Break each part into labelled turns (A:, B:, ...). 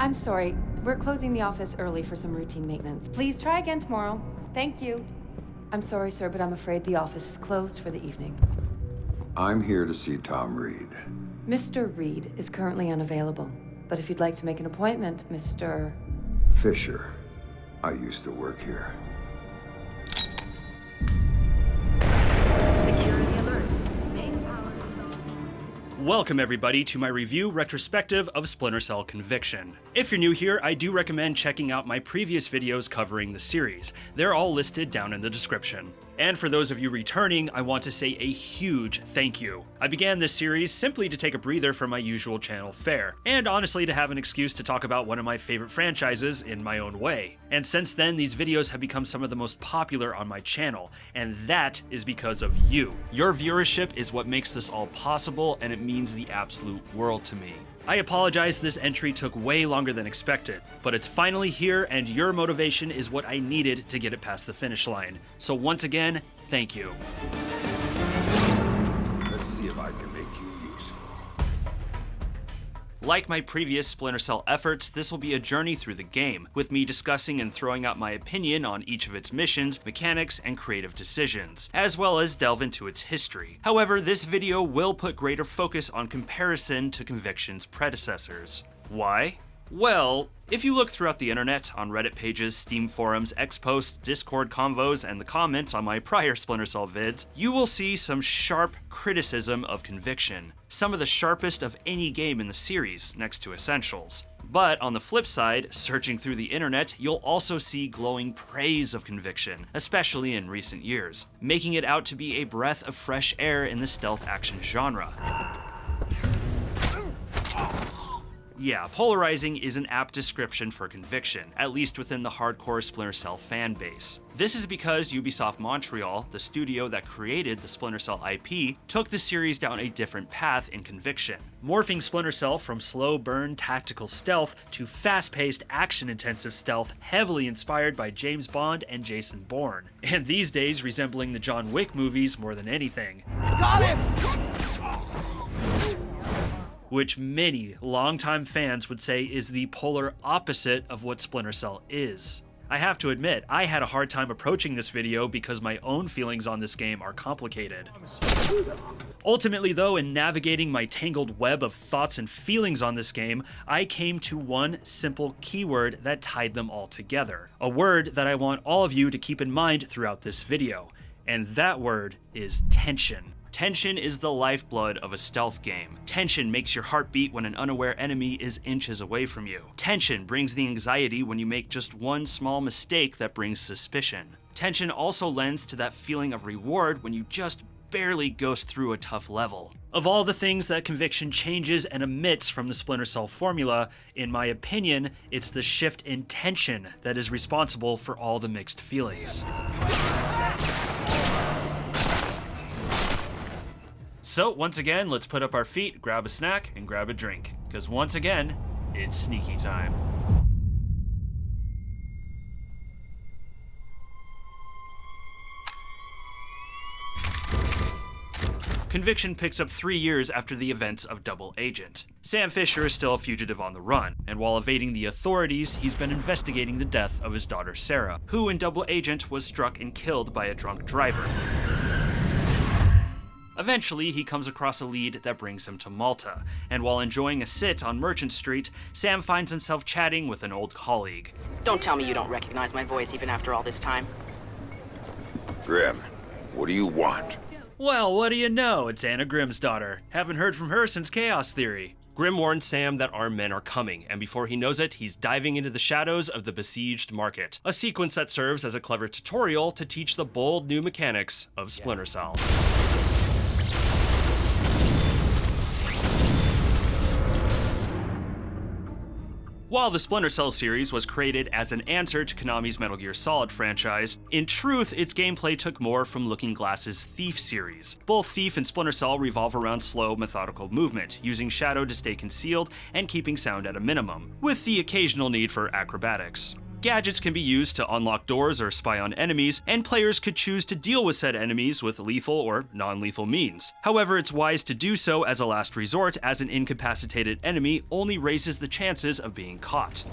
A: I'm sorry. We're closing the office early for some routine maintenance. Please try again tomorrow. Thank you. I'm sorry, sir, but I'm afraid the office is closed for the evening.
B: I'm here to see Tom Reed.
A: Mr. Reed is currently unavailable, but if you'd like to make an appointment, Mr.
B: Fisher. I used to work here.
C: Security alert. Main power.
D: Welcome everybody to my review retrospective of Splinter Cell Conviction. If you're new here, I do recommend checking out my previous videos covering the series. They're all listed down in the description. And for those of you returning, I want to say a huge thank you. I began this series simply to take a breather from my usual channel fare, and honestly to have an excuse to talk about one of my favorite franchises in my own way. And since then, these videos have become some of the most popular on my channel, and that is because of you. Your viewership is what makes this all possible, and it means the absolute world to me. I apologize this entry took way longer than expected, but it's finally here and your motivation is what I needed to get it past the finish line. So once again, thank you.
B: Let's see if I can make you useful.
D: Like my previous Splinter Cell efforts, this will be a journey through the game, with me discussing and throwing out my opinion on each of its missions, mechanics, and creative decisions, as well as delve into its history. However, this video will put greater focus on comparison to Conviction's predecessors. Why? Well, if you look throughout the internet, on Reddit pages, Steam forums, X-posts, Discord convos, and the comments on my prior Splinter Cell vids, you will see some sharp criticism of Conviction. Some of the sharpest of any game in the series, next to Essentials. But on the flip side, searching through the internet, you'll also see glowing praise of Conviction, especially in recent years, making it out to be a breath of fresh air in the stealth action genre. Yeah, polarizing is an apt description for Conviction, at least within the hardcore Splinter Cell fan base. This is because Ubisoft Montreal, the studio that created the Splinter Cell IP, took the series down a different path in Conviction, morphing Splinter Cell from slow burn tactical stealth to fast-paced action-intensive stealth heavily inspired by James Bond and Jason Bourne, and these days resembling the John Wick movies more than anything.
E: Got him!
D: Which many longtime fans would say is the polar opposite of what Splinter Cell is. I have to admit, I had a hard time approaching this video because my own feelings on this game are complicated. Ultimately though, in navigating my tangled web of thoughts and feelings on this game, I came to one simple keyword that tied them all together. A word that I want all of you to keep in mind throughout this video, and that word is tension. Tension is the lifeblood of a stealth game. Tension makes your heart beat when an unaware enemy is inches away from you. Tension brings the anxiety when you make just one small mistake that brings suspicion. Tension also lends to that feeling of reward when you just barely ghost through a tough level. Of all the things that Conviction changes and omits from the Splinter Cell formula, in my opinion, it's the shift in tension that is responsible for all the mixed feelings. So once again, let's put up our feet, grab a snack, and grab a drink, because once again, it's sneaky time. Conviction picks up 3 years after the events of Double Agent. Sam Fisher is still a fugitive on the run, and while evading the authorities, he's been investigating the death of his daughter Sarah, who in Double Agent was struck and killed by a drunk driver. Eventually, he comes across a lead that brings him to Malta, and while enjoying a sit on Merchant Street, Sam finds himself chatting with an old colleague.
F: Don't tell me you don't recognize my voice even after all this time.
B: Grim, what do you want?
D: Well, what do you know? It's Anna Grimm's daughter. Haven't heard from her since Chaos Theory. Grimm warns Sam that armed men are coming, and before he knows it, he's diving into the shadows of the besieged market, a sequence that serves as a clever tutorial to teach the bold new mechanics of Splinter Cell. While the Splinter Cell series was created as an answer to Konami's Metal Gear Solid franchise, in truth, its gameplay took more from Looking Glass's Thief series. Both Thief and Splinter Cell revolve around slow, methodical movement, using shadow to stay concealed and keeping sound at a minimum, with the occasional need for acrobatics. Gadgets can be used to unlock doors or spy on enemies, and players could choose to deal with said enemies with lethal or non-lethal means. However, it's wise to do so as a last resort, as an incapacitated enemy only raises the chances of being caught.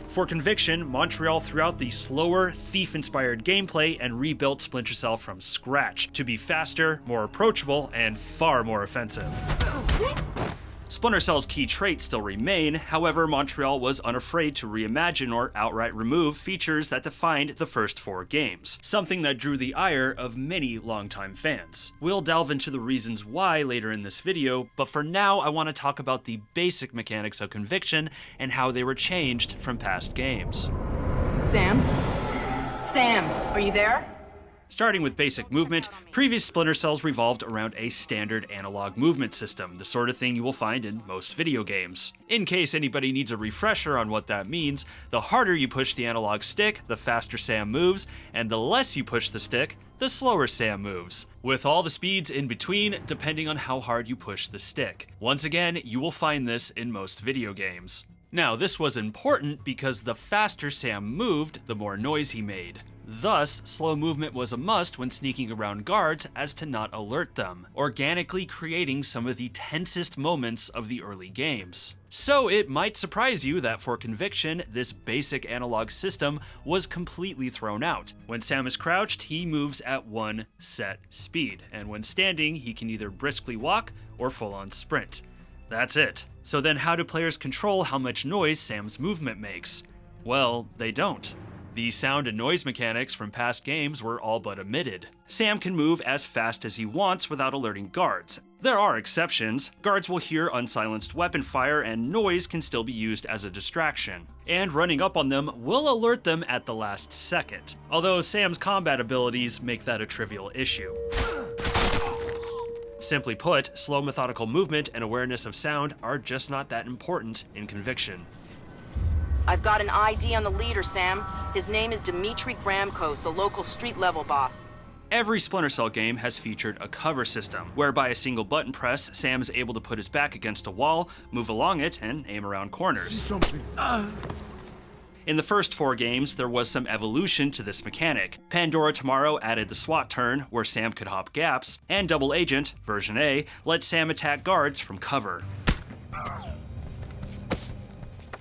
D: For Conviction, Montreal threw out the slower, thief-inspired gameplay and rebuilt Splinter Cell from scratch to be faster, more approachable, and far more offensive. Splinter Cell's key traits still remain, however, Montreal was unafraid to reimagine or outright remove features that defined the first 4 games, something that drew the ire of many longtime fans. We'll delve into the reasons why later in this video, but for now I want to talk about the basic mechanics of Conviction and how they were changed from past games.
F: Sam? Sam, are you there?
D: Starting with basic movement, previous Splinter Cells revolved around a standard analog movement system, the sort of thing you will find in most video games. In case anybody needs a refresher on what that means, the harder you push the analog stick, the faster Sam moves, and the less you push the stick, the slower Sam moves, with all the speeds in between depending on how hard you push the stick. Once again, you will find this in most video games. Now, this was important because the faster Sam moved, the more noise he made. Thus, slow movement was a must when sneaking around guards as to not alert them, organically creating some of the tensest moments of the early games. So it might surprise you that for Conviction, this basic analog system was completely thrown out. When Sam is crouched, he moves at one set speed, and when standing, he can either briskly walk or full-on sprint. That's it. So then how do players control how much noise Sam's movement makes? Well, they don't. The sound and noise mechanics from past games were all but omitted. Sam can move as fast as he wants without alerting guards. There are exceptions. Guards will hear unsilenced weapon fire and noise can still be used as a distraction. And running up on them will alert them at the last second, although Sam's combat abilities make that a trivial issue. Simply put, slow methodical movement and awareness of sound are just not that important in Conviction.
F: I've got an ID on the leader, Sam. His name is Dimitri Gramkos, a local street-level boss.
D: Every Splinter Cell game has featured a cover system, where by a single button press, Sam is able to put his back against a wall, move along it, and aim around corners. In the first 4 games, there was some evolution to this mechanic. Pandora Tomorrow added the SWAT turn, where Sam could hop gaps, and Double Agent, version A, let Sam attack guards from cover.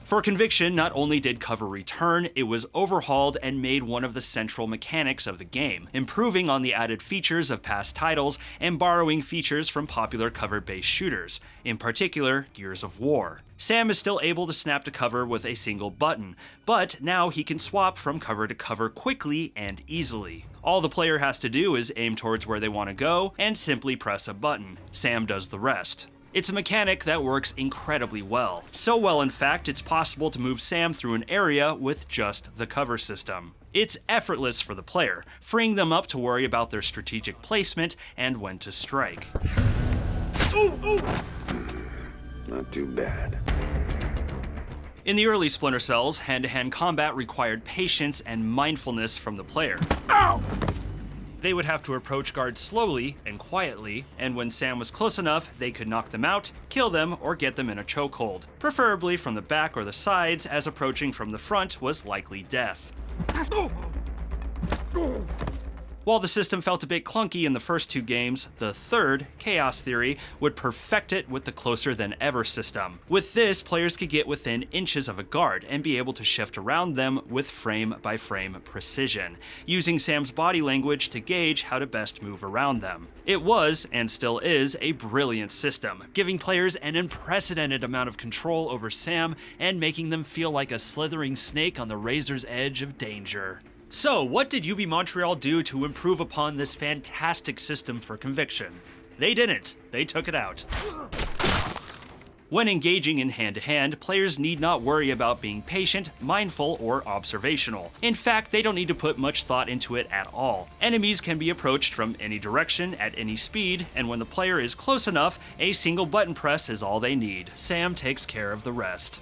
D: For Conviction, not only did cover return, it was overhauled and made one of the central mechanics of the game, improving on the added features of past titles and borrowing features from popular cover-based shooters, in particular Gears of War. Sam is still able to snap to cover with a single button, but now he can swap from cover to cover quickly and easily. All the player has to do is aim towards where they want to go and simply press a button. Sam does the rest. It's a mechanic that works incredibly well. So well, in fact, it's possible to move Sam through an area with just the cover system. It's effortless for the player, freeing them up to worry about their strategic placement and when to strike.
B: Not too bad.
D: In the early Splinter Cells, hand-to-hand combat required patience and mindfulness from the player. They would have to approach guards slowly and quietly, and when Sam was close enough, they could knock them out, kill them, or get them in a chokehold, preferably from the back or the sides, as approaching from the front was likely death. While the system felt a bit clunky in the first 2 games, the third, Chaos Theory, would perfect it with the Closer Than Ever system. With this, players could get within inches of a guard and be able to shift around them with frame-by-frame precision, using Sam's body language to gauge how to best move around them. It was, and still is, a brilliant system, giving players an unprecedented amount of control over Sam and making them feel like a slithering snake on the razor's edge of danger. So, what did Ubisoft Montreal do to improve upon this fantastic system for Conviction? They didn't. They took it out. When engaging in hand-to-hand, players need not worry about being patient, mindful, or observational. In fact, they don't need to put much thought into it at all. Enemies can be approached from any direction, at any speed, and when the player is close enough, a single button press is all they need. Sam takes care of the rest.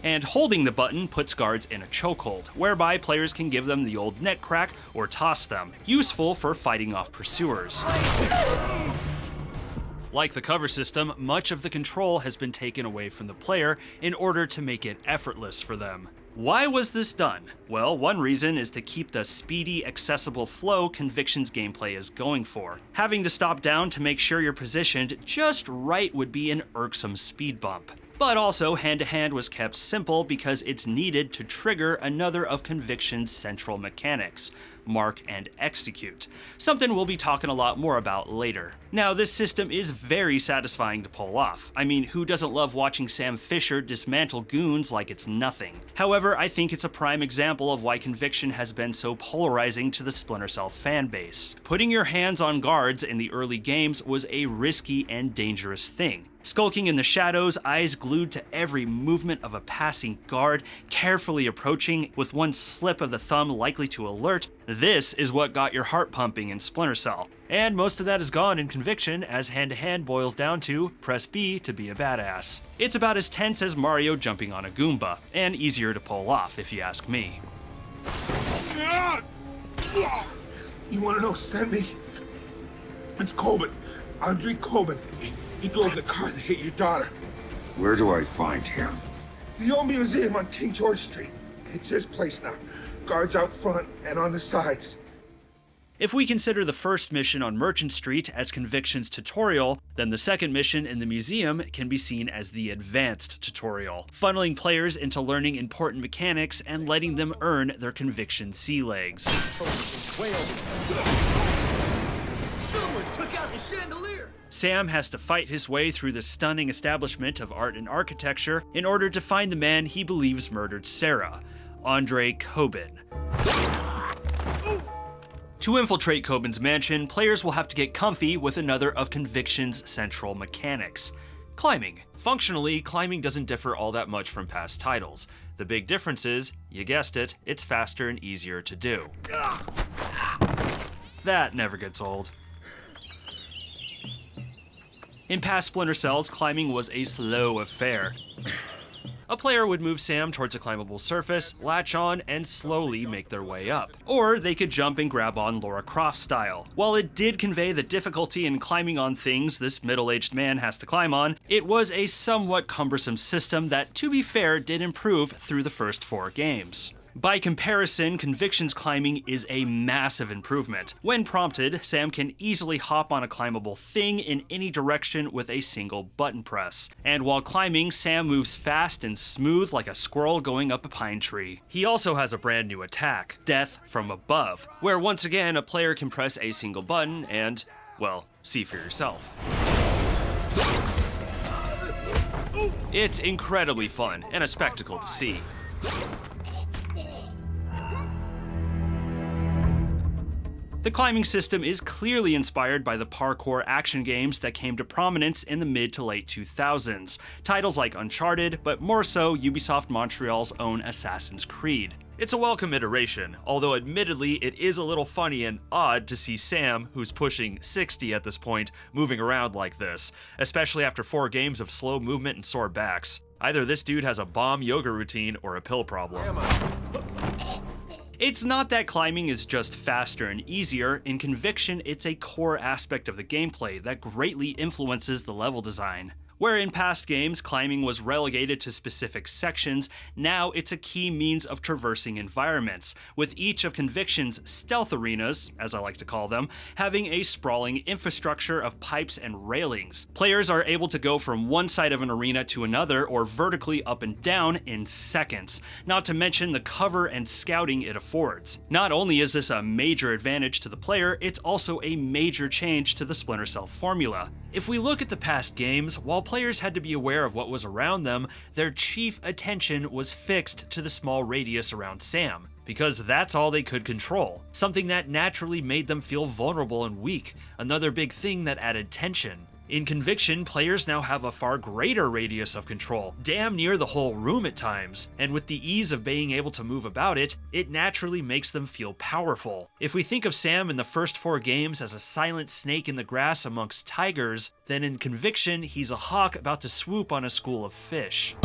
D: and holding the button puts guards in a chokehold, whereby players can give them the old neck crack or toss them, useful for fighting off pursuers. Like the cover system, much of the control has been taken away from the player in order to make it effortless for them. Why was this done? Well, one reason is to keep the speedy, accessible flow Conviction's gameplay is going for. Having to stop down to make sure you're positioned just right would be an irksome speed bump. But also, hand-to-hand was kept simple because it's needed to trigger another of Conviction's central mechanics, mark and execute, something we'll be talking a lot more about later. Now, this system is very satisfying to pull off. I mean, who doesn't love watching Sam Fisher dismantle goons like it's nothing? However, I think it's a prime example of why Conviction has been so polarizing to the Splinter Cell fanbase. Putting your hands on guards in the early games was a risky and dangerous thing. Skulking in the shadows, eyes glued to every movement of a passing guard, carefully approaching with one slip of the thumb likely to alert, this is what got your heart pumping in Splinter Cell. And most of that is gone in Conviction, as hand-to-hand boils down to press B to be a badass. It's about as tense as Mario jumping on a Goomba, and easier to pull off if you ask me.
E: You wanna know, send me? It's Coben. Andre Coben. He drove the car that hit your daughter.
B: Where do I find him?
E: The old museum on King George Street. It's his place now. Guards out front and on the sides.
D: If we consider the first mission on Merchant Street as Conviction's tutorial, then the second mission in the museum can be seen as the advanced tutorial, funneling players into learning important mechanics and letting them earn their Conviction sea legs.
G: Someone took out the chandelier!
D: Sam has to fight his way through the stunning establishment of art and architecture in order to find the man he believes murdered Sarah, Andre Coben. To infiltrate Coben's mansion, players will have to get comfy with another of Conviction's central mechanics: climbing. Functionally, climbing doesn't differ all that much from past titles. The big difference is, you guessed it, it's faster and easier to do. That never gets old. In past Splinter Cells, climbing was a slow affair. A player would move Sam towards a climbable surface, latch on, and slowly make their way up. Or they could jump and grab on Lara Croft style. While it did convey the difficulty in climbing on things this middle-aged man has to climb on, it was a somewhat cumbersome system that, to be fair, did improve through the first 4 games. By comparison, Conviction's climbing is a massive improvement. When prompted, Sam can easily hop on a climbable thing in any direction with a single button press. And while climbing, Sam moves fast and smooth like a squirrel going up a pine tree. He also has a brand new attack, Death from Above, where once again a player can press a single button and, well, see for yourself. It's incredibly fun and a spectacle to see. The climbing system is clearly inspired by the parkour action games that came to prominence in the mid to late 2000s, titles like Uncharted, but more so Ubisoft Montreal's own Assassin's Creed. It's a welcome iteration, although admittedly it is a little funny and odd to see Sam, who's pushing 60 at this point, moving around like this, especially after 4 games of slow movement and sore backs. Either this dude has a bomb yoga routine or a pill problem. It's not that climbing is just faster and easier. In Conviction, it's a core aspect of the gameplay that greatly influences the level design. Where in past games, climbing was relegated to specific sections, now it's a key means of traversing environments, with each of Conviction's stealth arenas, as I like to call them, having a sprawling infrastructure of pipes and railings. Players are able to go from one side of an arena to another or vertically up and down in seconds, not to mention the cover and scouting it affords. Not only is this a major advantage to the player, it's also a major change to the Splinter Cell formula. If we look at the past games, while players had to be aware of what was around them, their chief attention was fixed to the small radius around Sam, because that's all they could control, something that naturally made them feel vulnerable and weak, another big thing that added tension. In Conviction, players now have a far greater radius of control, damn near the whole room at times, and with the ease of being able to move about it, it naturally makes them feel powerful. If we think of Sam in the first 4 games as a silent snake in the grass amongst tigers, then in Conviction, he's a hawk about to swoop on a school of fish.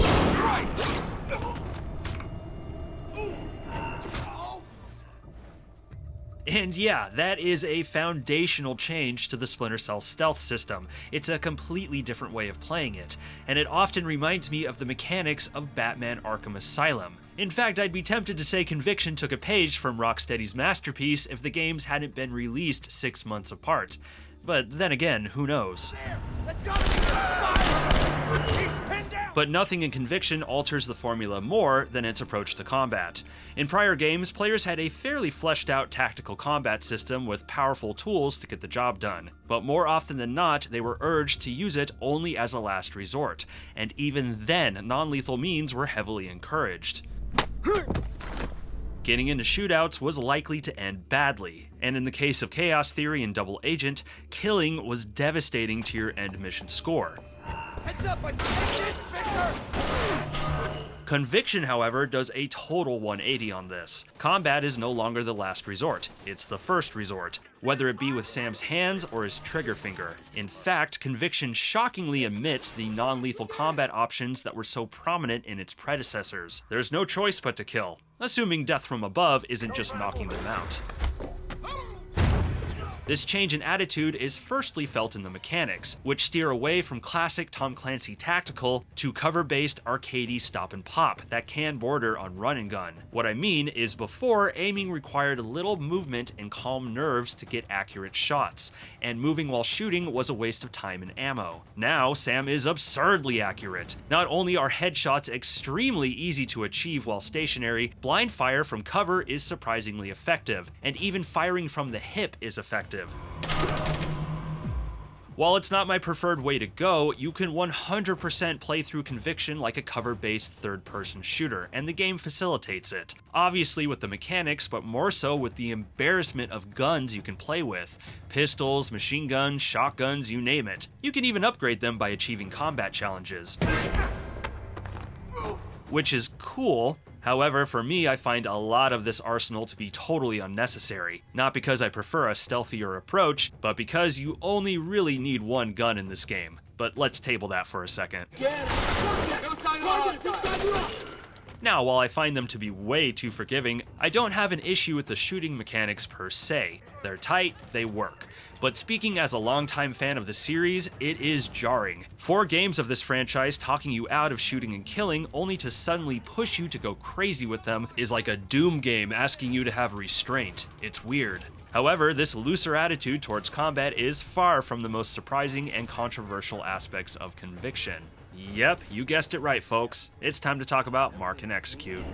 D: And yeah, that is a foundational change to the Splinter Cell stealth system. It's a completely different way of playing it, and it often reminds me of the mechanics of Batman Arkham Asylum. In fact, I'd be tempted to say Conviction took a page from Rocksteady's masterpiece if the games hadn't been released 6 months apart. But then again, who knows? But nothing in Conviction alters the formula more than its approach to combat. In prior games, players had a fairly fleshed out tactical combat system with powerful tools to get the job done. But more often than not, they were urged to use it only as a last resort, and even then, non-lethal means were heavily encouraged. Getting into shootouts was likely to end badly, and in the case of Chaos Theory and Double Agent, killing was devastating to your end mission score.
G: Heads up, I see this, Victor!
D: Conviction, however, does a total 180 on this. Combat is no longer the last resort, it's the first resort, whether it be with Sam's hands or his trigger finger. In fact, Conviction shockingly omits the non-lethal combat options that were so prominent in its predecessors. There's no choice but to kill, assuming death from above isn't just knocking them out. This change in attitude is firstly felt in the mechanics, which steer away from classic Tom Clancy tactical to cover-based arcadey stop and pop that can border on run and gun. What I mean is before, aiming required little movement and calm nerves to get accurate shots, and moving while shooting was a waste of time and ammo. Now, Sam is absurdly accurate. Not only are headshots extremely easy to achieve while stationary, blind fire from cover is surprisingly effective, and even firing from the hip is effective. While it's not my preferred way to go, you can 100% play through Conviction like a cover-based third-person shooter, and the game facilitates it. Obviously with the mechanics, but more so with the embarrassment of guns you can play with. Pistols, machine guns, shotguns, you name it. You can even upgrade them by achieving combat challenges. Which is cool. However, for me, I find a lot of this arsenal to be totally unnecessary. Not because I prefer a stealthier approach, but because you only really need one gun in this game. But let's table that for a second. Now, while I find them to be way too forgiving, I don't have an issue with the shooting mechanics per se. They're tight, they work. But speaking as a longtime fan of the series, it is jarring. 4 games of this franchise talking you out of shooting and killing only to suddenly push you to go crazy with them is like a Doom game asking you to have restraint. It's weird. However, this looser attitude towards combat is far from the most surprising and controversial aspects of Conviction. Yep, you guessed it right, folks. It's time to talk about Mark and Execute.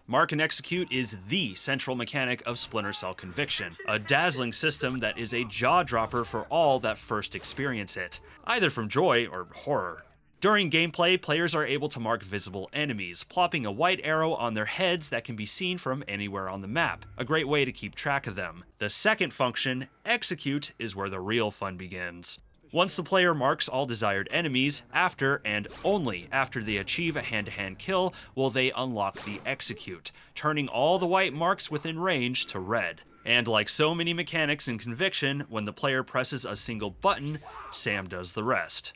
D: Mark and Execute is the central mechanic of Splinter Cell Conviction, a dazzling system that is a jaw-dropper for all that first experience it, either from joy or horror. During gameplay, players are able to mark visible enemies, plopping a white arrow on their heads that can be seen from anywhere on the map, a great way to keep track of them. The second function, Execute, is where the real fun begins. Once the player marks all desired enemies, after and only after they achieve a hand-to-hand kill will they unlock the Execute, turning all the white marks within range to red. And like so many mechanics in Conviction, when the player presses a single button, Sam does the rest.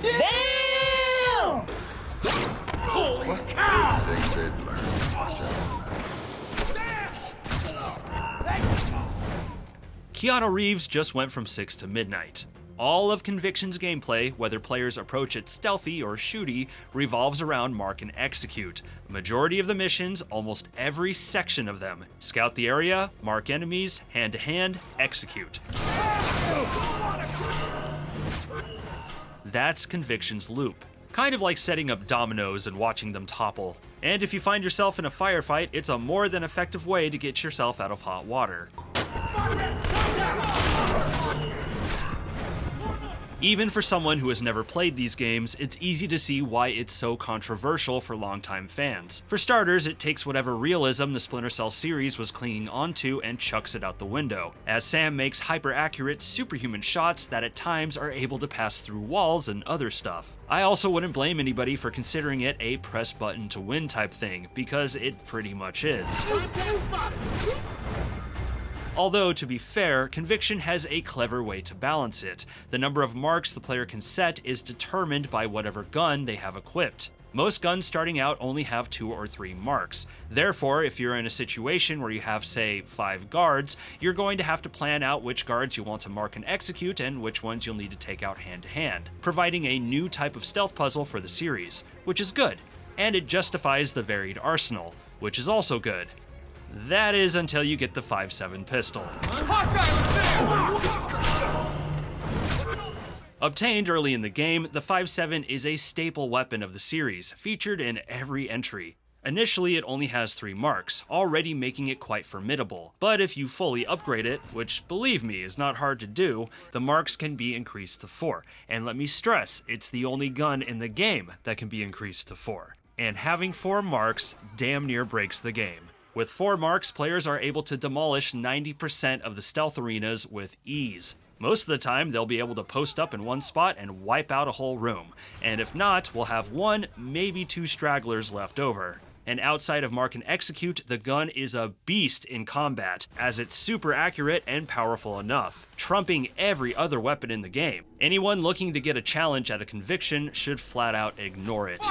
G: Damn! Holy cow!
D: Keanu Reeves just went from 6 to midnight. All of Conviction's gameplay, whether players approach it stealthy or shooty, revolves around Mark and Execute. Majority of the missions, almost every section of them. Scout the area, mark enemies, hand-to-hand, execute. That's Conviction's loop. Kind of like setting up dominoes and watching them topple. And if you find yourself in a firefight, it's a more than effective way to get yourself out of hot water. Even for someone who has never played these games, it's easy to see why it's so controversial for longtime fans. For starters, it takes whatever realism the Splinter Cell series was clinging onto and chucks it out the window, as Sam makes hyper-accurate, superhuman shots that at times are able to pass through walls and other stuff. I also wouldn't blame anybody for considering it a press button to win type thing, because it pretty much is. Although, to be fair, Conviction has a clever way to balance it. The number of marks the player can set is determined by whatever gun they have equipped. Most guns starting out only have 2 or 3 marks. Therefore, if you're in a situation where you have, say, 5 guards, you're going to have to plan out which guards you want to mark and execute and which ones you'll need to take out hand-to-hand, providing a new type of stealth puzzle for the series, which is good. And it justifies the varied arsenal, which is also good. That is until you get the 5.7 pistol. Obtained early in the game, the 5.7 is a staple weapon of the series, featured in every entry. Initially, it only has 3 marks, already making it quite formidable. But if you fully upgrade it, which believe me is not hard to do, the marks can be increased to 4. And let me stress, it's the only gun in the game that can be increased to 4. And having 4 marks damn near breaks the game. With 4 marks, players are able to demolish 90% of the stealth arenas with ease. Most of the time, they'll be able to post up in one spot and wipe out a whole room. And if not, we'll have 1, maybe 2 stragglers left over. And outside of mark and execute, the gun is a beast in combat, as it's super accurate and powerful enough, trumping every other weapon in the game. Anyone looking to get a challenge at a Conviction should flat out ignore it.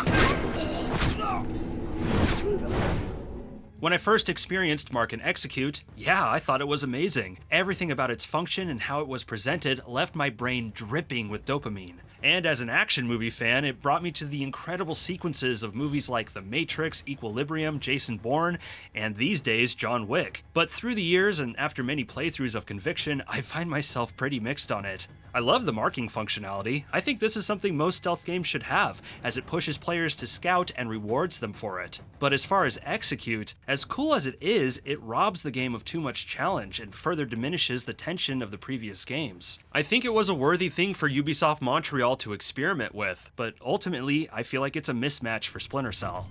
D: When I first experienced Mark and Execute, yeah, I thought it was amazing. Everything about its function and how it was presented left my brain dripping with dopamine. And as an action movie fan, it brought me to the incredible sequences of movies like The Matrix, Equilibrium, Jason Bourne, and these days, John Wick. But through the years and after many playthroughs of Conviction, I find myself pretty mixed on it. I love the marking functionality. I think this is something most stealth games should have, as it pushes players to scout and rewards them for it. But as far as Execute, as cool as it is, it robs the game of too much challenge and further diminishes the tension of the previous games. I think it was a worthy thing for Ubisoft Montreal to experiment with, but ultimately, I feel like it's a mismatch for Splinter Cell.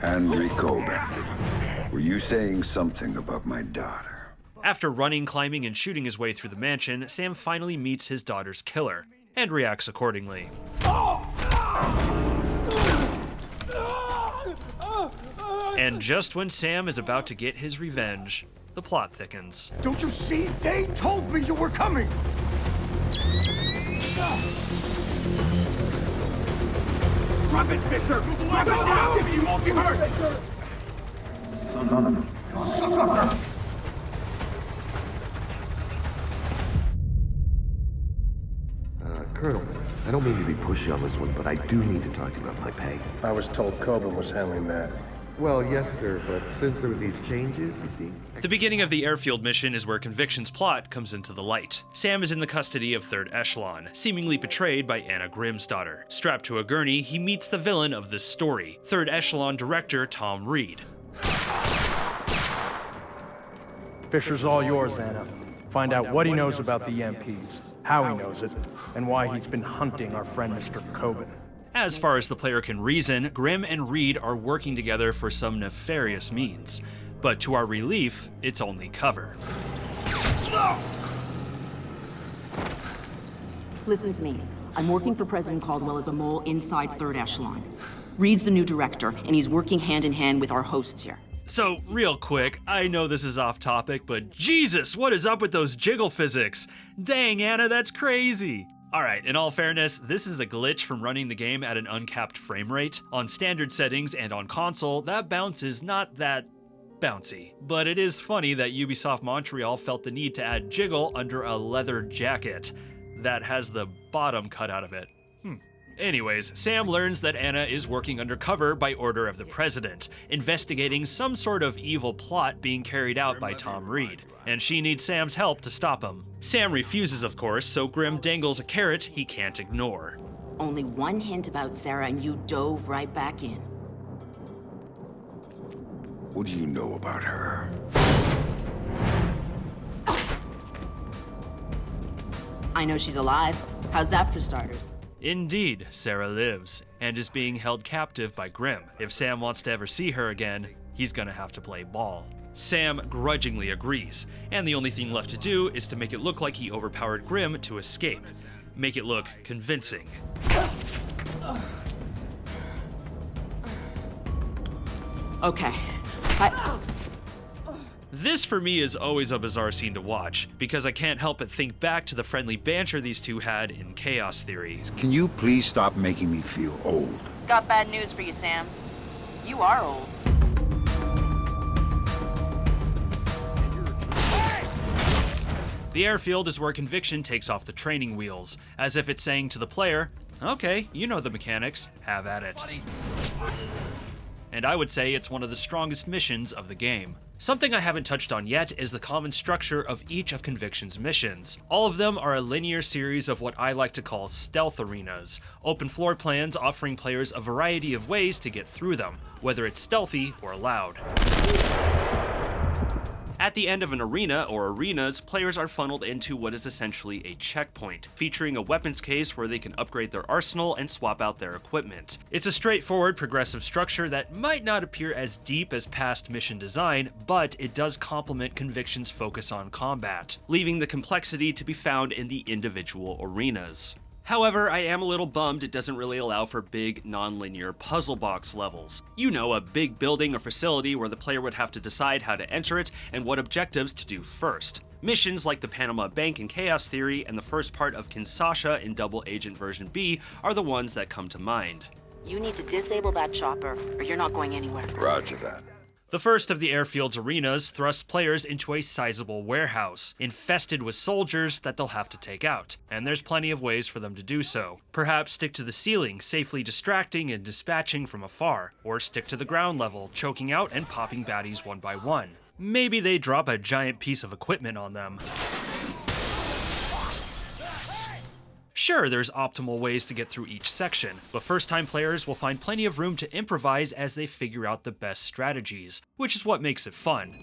B: Andrew Coben, were you saying something about my daughter?
D: After running, climbing, and shooting his way through the mansion, Sam finally meets his daughter's killer, and reacts accordingly. And just when Sam is about to get his revenge, the plot thickens.
G: Don't you see? They told me you were coming! Drop it, Fisher! Drop it now! You won't be hurt!
H: Colonel, I don't mean to be pushy on this one, but I do need to talk to you about my pay.
I: I was told Coben was handling that.
H: Well, yes, sir, but since there were these changes, you see...
D: The beginning of the airfield mission is where Conviction's plot comes into the light. Sam is in the custody of Third Echelon, seemingly betrayed by Anna Grimm's daughter. Strapped to a gurney, he meets the villain of this story, Third Echelon director Tom Reed.
J: Fisher's all yours, Anna. Find out what he knows about the EMPs, how he knows it, and why he's been hunting our friend Mr. Coben.
D: As far as the player can reason, Grimm and Reed are working together for some nefarious means. But to our relief, it's only cover.
F: Listen to me. I'm working for President Caldwell as a mole inside Third Echelon. Reed's the new director, and he's working hand in hand with our hosts here.
D: So, real quick, I know this is off topic, but Jesus, what is up with those jiggle physics? Dang, Anna, that's crazy! Alright, in all fairness, this is a glitch from running the game at an uncapped frame rate. On standard settings and on console, that bounce is not that bouncy. But it is funny that Ubisoft Montreal felt the need to add jiggle under a leather jacket that has the bottom cut out of it. Anyways, Sam learns that Anna is working undercover by order of the president, investigating some sort of evil plot being carried out by Tom Reed, and she needs Sam's help to stop him. Sam refuses, of course, so Grimm dangles a carrot he can't ignore.
F: Only one hint about Sarah and you dove right back in.
B: What do you know about her?
F: I know she's alive. How's that for starters?
D: Indeed, Sarah lives, and is being held captive by Grimm. If Sam wants to ever see her again, he's gonna have to play ball. Sam grudgingly agrees, and the only thing left to do is to make it look like he overpowered Grimm to escape. Make it look convincing.
F: Okay.
D: This for me is always a bizarre scene to watch, because I can't help but think back to the friendly banter these two had in Chaos Theory.
B: Can you please stop making me feel old?
F: Got bad news for you, Sam. You are old.
D: The airfield is where Conviction takes off the training wheels, as if it's saying to the player, okay, you know the mechanics, have at it. And I would say it's one of the strongest missions of the game. Something I haven't touched on yet is the common structure of each of Conviction's missions. All of them are a linear series of what I like to call stealth arenas, open floor plans offering players a variety of ways to get through them, whether it's stealthy or loud. At the end of an arena or arenas, players are funneled into what is essentially a checkpoint, featuring a weapons case where they can upgrade their arsenal and swap out their equipment. It's a straightforward progressive structure that might not appear as deep as past mission design, but it does complement Conviction's focus on combat, leaving the complexity to be found in the individual arenas. However, I am a little bummed it doesn't really allow for big, non-linear puzzle box levels. You know, a big building or facility where the player would have to decide how to enter it and what objectives to do first. Missions like the Panama Bank in Chaos Theory and the first part of Kinshasa in Double Agent version B are the ones that come to mind.
F: You need to disable that chopper, or you're not going anywhere.
B: Roger that.
D: The first of the airfield's arenas thrusts players into a sizable warehouse, infested with soldiers that they'll have to take out, and there's plenty of ways for them to do so. Perhaps stick to the ceiling, safely distracting and dispatching from afar, or stick to the ground level, choking out and popping baddies one by one. Maybe they drop a giant piece of equipment on them. Sure, there's optimal ways to get through each section, but first-time players will find plenty of room to improvise as they figure out the best strategies, which is what makes it fun.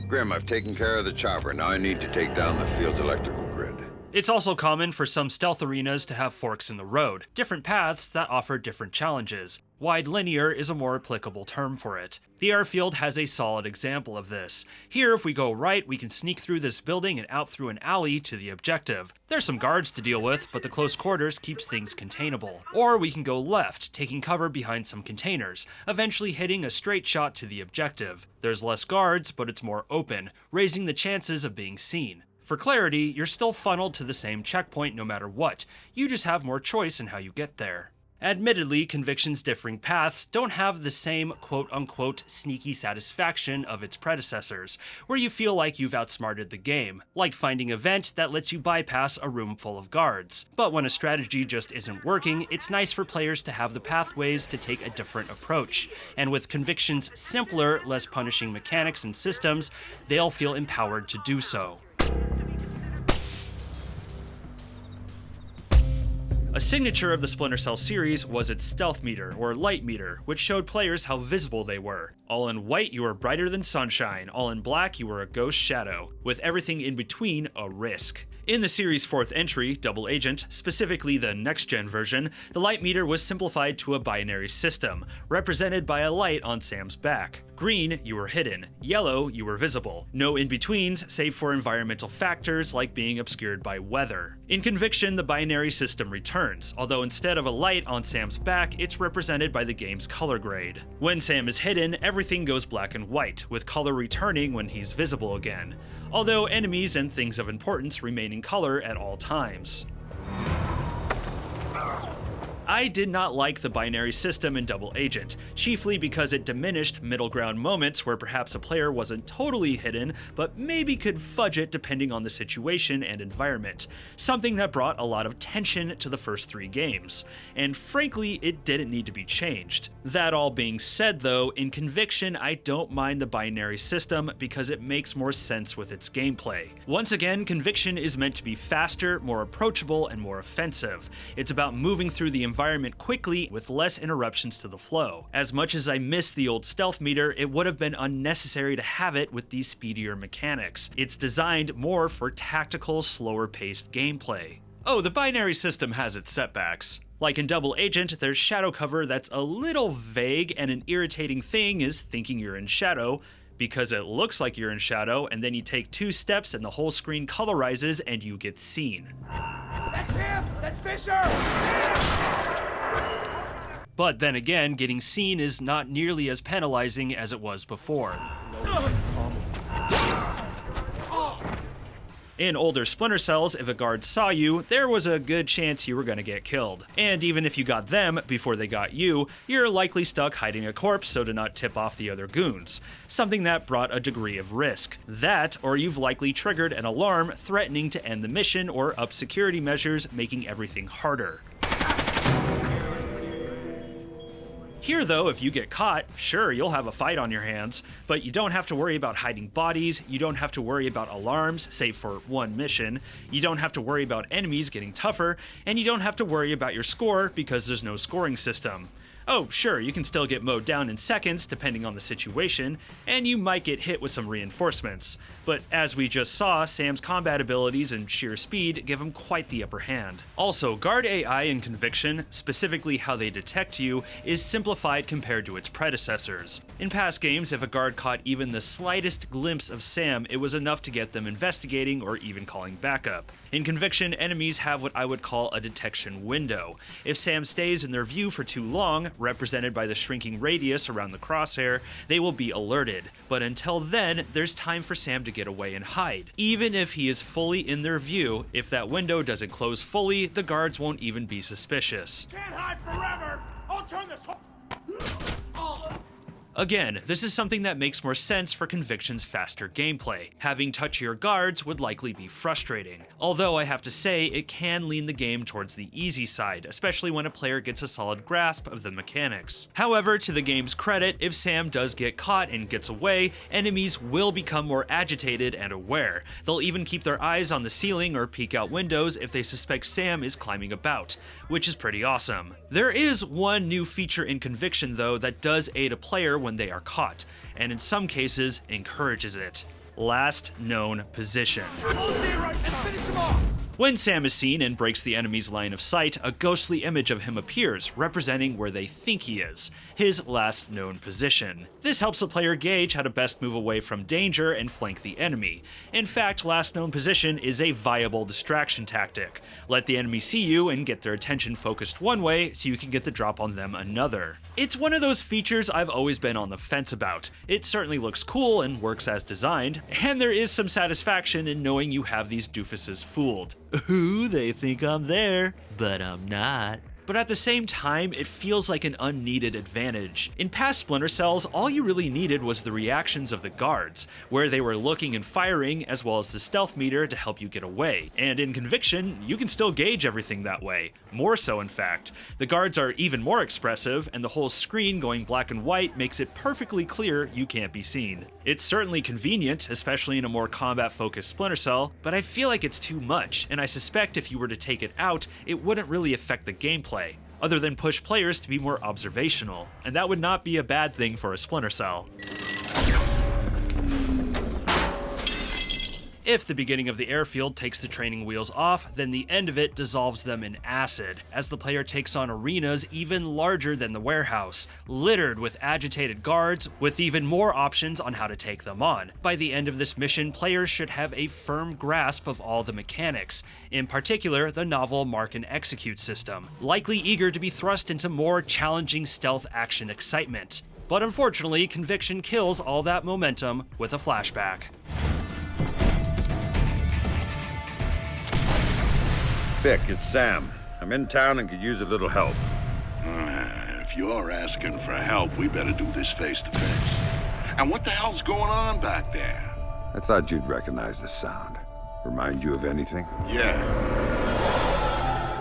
B: Grimm, I've taken care of the chopper. Now I need to take down the field's electrical grid.
D: It's also common for some stealth arenas to have forks in the road, different paths that offer different challenges. Wide linear is a more applicable term for it. The airfield has a solid example of this. Here, if we go right, we can sneak through this building and out through an alley to the objective. There's some guards to deal with, but the close quarters keeps things containable. Or we can go left, taking cover behind some containers, eventually hitting a straight shot to the objective. There's less guards, but it's more open, raising the chances of being seen. For clarity, you're still funneled to the same checkpoint no matter what, you just have more choice in how you get there. Admittedly, Conviction's differing paths don't have the same quote-unquote sneaky satisfaction of its predecessors, where you feel like you've outsmarted the game, like finding a vent that lets you bypass a room full of guards. But when a strategy just isn't working, it's nice for players to have the pathways to take a different approach, and with Conviction's simpler, less punishing mechanics and systems, they'll feel empowered to do so. A signature of the Splinter Cell series was its stealth meter, or light meter, which showed players how visible they were. All in white, you were brighter than sunshine. All in black, you were a ghost shadow, with everything in between a risk. In the series' fourth entry, Double Agent, specifically the next-gen version, the light meter was simplified to a binary system, represented by a light on Sam's back. Green, you were hidden. Yellow, you were visible. No in-betweens, save for environmental factors like being obscured by weather. In Conviction, the binary system returns, although instead of a light on Sam's back, it's represented by the game's color grade. When Sam is hidden, everything goes black and white, with color returning when he's visible again, although enemies and things of importance remain in color at all times. I did not like the binary system in Double Agent, chiefly because it diminished middle ground moments where perhaps a player wasn't totally hidden, but maybe could fudge it depending on the situation and environment, something that brought a lot of tension to the first 3 games, and frankly, it didn't need to be changed. That all being said though, in Conviction, I don't mind the binary system because it makes more sense with its gameplay. Once again, Conviction is meant to be faster, more approachable, and more offensive. It's about moving through the environment environment quickly with less interruptions to the flow. As much as I miss the old stealth meter, it would have been unnecessary to have it with these speedier mechanics. It's designed more for tactical, slower-paced gameplay. Oh, the binary system has its setbacks. Like in Double Agent, there's shadow cover that's a little vague, and an irritating thing is thinking you're in shadow, because it looks like you're in shadow, and then you take 2 steps and the whole screen colorizes and you get seen.
G: That's him! That's Fisher!
D: But then again, getting seen is not nearly as penalizing as it was before. In older Splinter Cells, if a guard saw you, there was a good chance you were gonna get killed. And even if you got them before they got you, you're likely stuck hiding a corpse so to not tip off the other goons. Something that brought a degree of risk. That, or you've likely triggered an alarm threatening to end the mission or up security measures, making everything harder. Here though, if you get caught, sure, you'll have a fight on your hands, but you don't have to worry about hiding bodies, you don't have to worry about alarms, save for one mission, you don't have to worry about enemies getting tougher, and you don't have to worry about your score because there's no scoring system. Oh, sure, you can still get mowed down in seconds depending on the situation, and you might get hit with some reinforcements. But as we just saw, Sam's combat abilities and sheer speed give him quite the upper hand. Also, guard AI in Conviction, specifically how they detect you, is simplified compared to its predecessors. In past games, if a guard caught even the slightest glimpse of Sam, it was enough to get them investigating or even calling backup. In Conviction, enemies have what I would call a detection window. If Sam stays in their view for too long, represented by the shrinking radius around the crosshair, they will be alerted. But until then, there's time for Sam to get away and hide. Even if he is fully in their view, if that window doesn't close fully, the guards won't even be suspicious.
G: Can't hide forever! I'll turn this
D: Again, this is something that makes more sense for Conviction's faster gameplay. Having touchier guards would likely be frustrating. Although I have to say, it can lean the game towards the easy side, especially when a player gets a solid grasp of the mechanics. However, to the game's credit, if Sam does get caught and gets away, enemies will become more agitated and aware. They'll even keep their eyes on the ceiling or peek out windows if they suspect Sam is climbing about, which is pretty awesome. There is one new feature in Conviction though that does aid a player when they are caught, and in some cases encourages it. Last known position. When Sam is seen and breaks the enemy's line of sight, a ghostly image of him appears, representing where they think he is, his last known position. This helps the player gauge how to best move away from danger and flank the enemy. In fact, last known position is a viable distraction tactic. Let the enemy see you and get their attention focused one way so you can get the drop on them another. It's one of those features I've always been on the fence about. It certainly looks cool and works as designed, and there is some satisfaction in knowing you have these doofuses fooled. Ooh, they think I'm there, but I'm not. But at the same time, it feels like an unneeded advantage. In past Splinter Cells, all you really needed was the reactions of the guards, where they were looking and firing, as well as the stealth meter to help you get away. And in Conviction, you can still gauge everything that way. More so, in fact. The guards are even more expressive, and the whole screen going black and white makes it perfectly clear you can't be seen. It's certainly convenient, especially in a more combat-focused Splinter Cell, but I feel like it's too much, and I suspect if you were to take it out, it wouldn't really affect the gameplay, other than push players to be more observational, and that would not be a bad thing for a Splinter Cell. If the beginning of the airfield takes the training wheels off, then the end of it dissolves them in acid, as the player takes on arenas even larger than the warehouse, littered with agitated guards, with even more options on how to take them on. By the end of this mission, players should have a firm grasp of all the mechanics, in particular the novel mark and execute system, likely eager to be thrust into more challenging stealth action excitement. But unfortunately, Conviction kills all that momentum with a flashback.
B: Vic, it's Sam. I'm in town and could use a little help.
K: If you're asking for help, we better do this face to face. And what the hell's going on back there?
B: I thought you'd recognize the sound. Remind you of anything?
K: Yeah.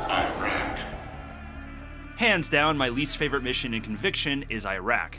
K: Iraq.
D: Hands down, my least favorite mission in Conviction is Iraq.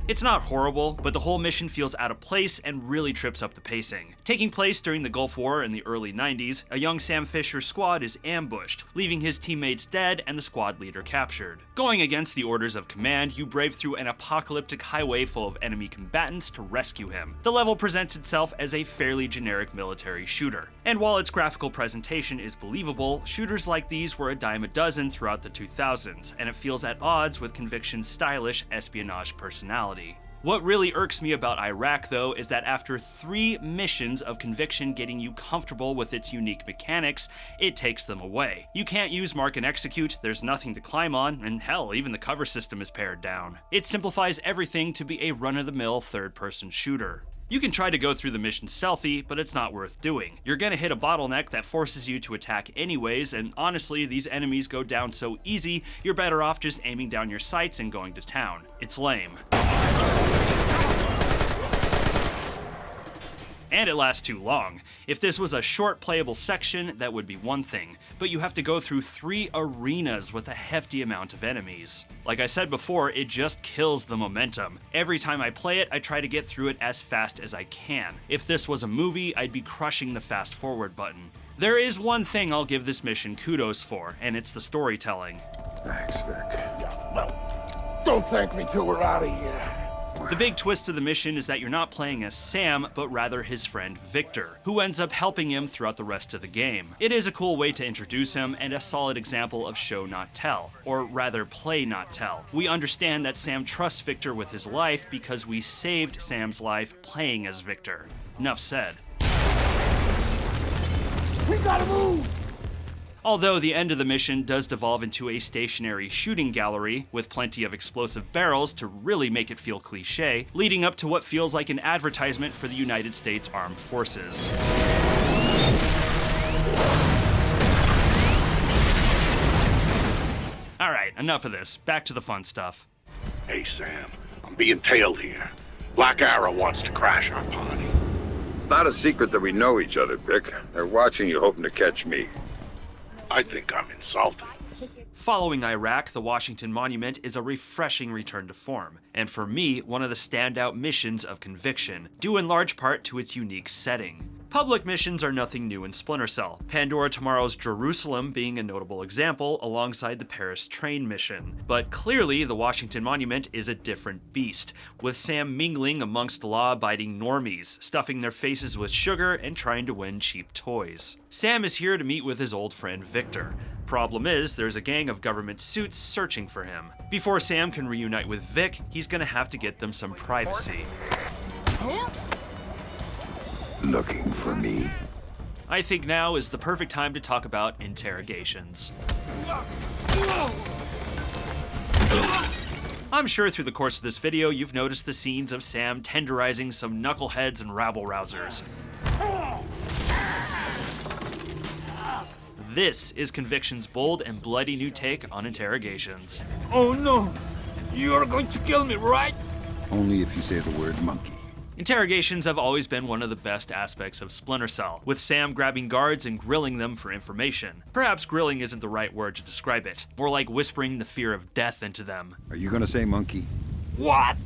D: It's not horrible, but the whole mission feels out of place and really trips up the pacing. Taking place during the Gulf War in the early 90s, a young Sam Fisher's squad is ambushed, leaving his teammates dead and the squad leader captured. Going against the orders of command, you brave through an apocalyptic highway full of enemy combatants to rescue him. The level presents itself as a fairly generic military shooter. And while its graphical presentation is believable, shooters like these were a dime a dozen throughout the 2000s, and it feels at odds with Conviction's stylish espionage personality. What really irks me about Iraq, though, is that after 3 missions of Conviction getting you comfortable with its unique mechanics, it takes them away. You can't use mark and execute, there's nothing to climb on, and hell, even the cover system is pared down. It simplifies everything to be a run-of-the-mill third-person shooter. You can try to go through the mission stealthy, but it's not worth doing. You're gonna hit a bottleneck that forces you to attack anyways, and honestly, these enemies go down so easy, you're better off just aiming down your sights and going to town. It's lame. And it lasts too long. If this was a short playable section, that would be one thing, but you have to go through 3 arenas with a hefty amount of enemies. Like I said before, it just kills the momentum. Every time I play it, I try to get through it as fast as I can. If this was a movie, I'd be crushing the fast forward button. There is one thing I'll give this mission kudos for, and it's the storytelling.
E: Thanks, Vic. Yeah, well, don't thank me till we're out of here.
D: The big twist of the mission is that you're not playing as Sam, but rather his friend Victor, who ends up helping him throughout the rest of the game. It is a cool way to introduce him and a solid example of show not tell, or rather play not tell. We understand that Sam trusts Victor with his life because we saved Sam's life playing as Victor. Enough said.
E: We gotta move!
D: Although the end of the mission does devolve into a stationary shooting gallery with plenty of explosive barrels to really make it feel cliche, leading up to what feels like an advertisement for the United States Armed Forces. Alright, enough of this. Back to the fun stuff.
K: Hey, Sam. I'm being tailed here. Black Arrow wants to crash our party.
B: It's not a secret that we know each other, Vic. They're watching you, hoping to catch me.
K: I think I'm insulted.
D: Following Iraq, the Washington Monument is a refreshing return to form, and for me, one of the standout missions of Conviction, due in large part to its unique setting. Public missions are nothing new in Splinter Cell, Pandora Tomorrow's Jerusalem being a notable example alongside the Paris train mission. But clearly, the Washington Monument is a different beast, with Sam mingling amongst law-abiding normies, stuffing their faces with sugar and trying to win cheap toys. Sam is here to meet with his old friend Victor. Problem is, there's a gang of government suits searching for him. Before Sam can reunite with Vic, he's gonna have to get them some privacy.
B: Looking for me?
D: I think now is the perfect time to talk about Interrogations. I'm sure through the course of this video you've noticed the scenes of Sam tenderizing some knuckleheads and rabble-rousers. This is Conviction's bold and bloody new take on Interrogations.
G: Oh no! You're going to kill me, right?
B: Only if you say the word monkey.
D: Interrogations have always been one of the best aspects of Splinter Cell, with Sam grabbing guards and grilling them for information. Perhaps grilling isn't the right word to describe it, more like whispering the fear of death into them.
B: Are you gonna say monkey?
G: What?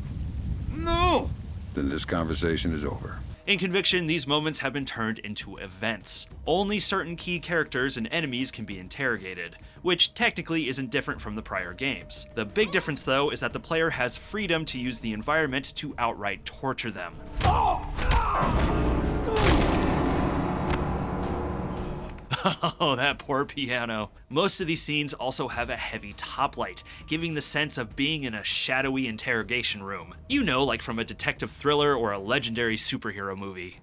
G: No!
B: Then this conversation is over.
D: In Conviction, these moments have been turned into events. Only certain key characters and enemies can be interrogated, which technically isn't different from the prior games. The big difference, though, is that the player has freedom to use the environment to outright torture them. Oh, that poor piano. Most of these scenes also have a heavy top light, giving the sense of being in a shadowy interrogation room. You know, like from a detective thriller or a legendary superhero movie.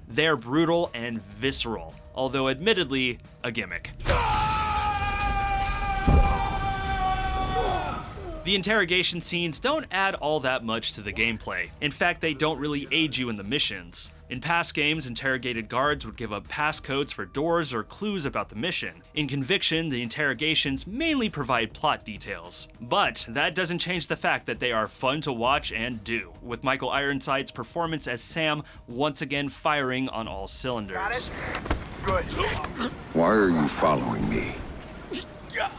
D: They're brutal and visceral, although admittedly, a gimmick. The interrogation scenes don't add all that much to the gameplay. In fact, they don't really aid you in the missions. In past games, interrogated guards would give up passcodes for doors or clues about the mission. In Conviction, the interrogations mainly provide plot details. But that doesn't change the fact that they are fun to watch and do, with Michael Ironside's performance as Sam once again firing on all cylinders.
E: Good.
B: Why are you following me?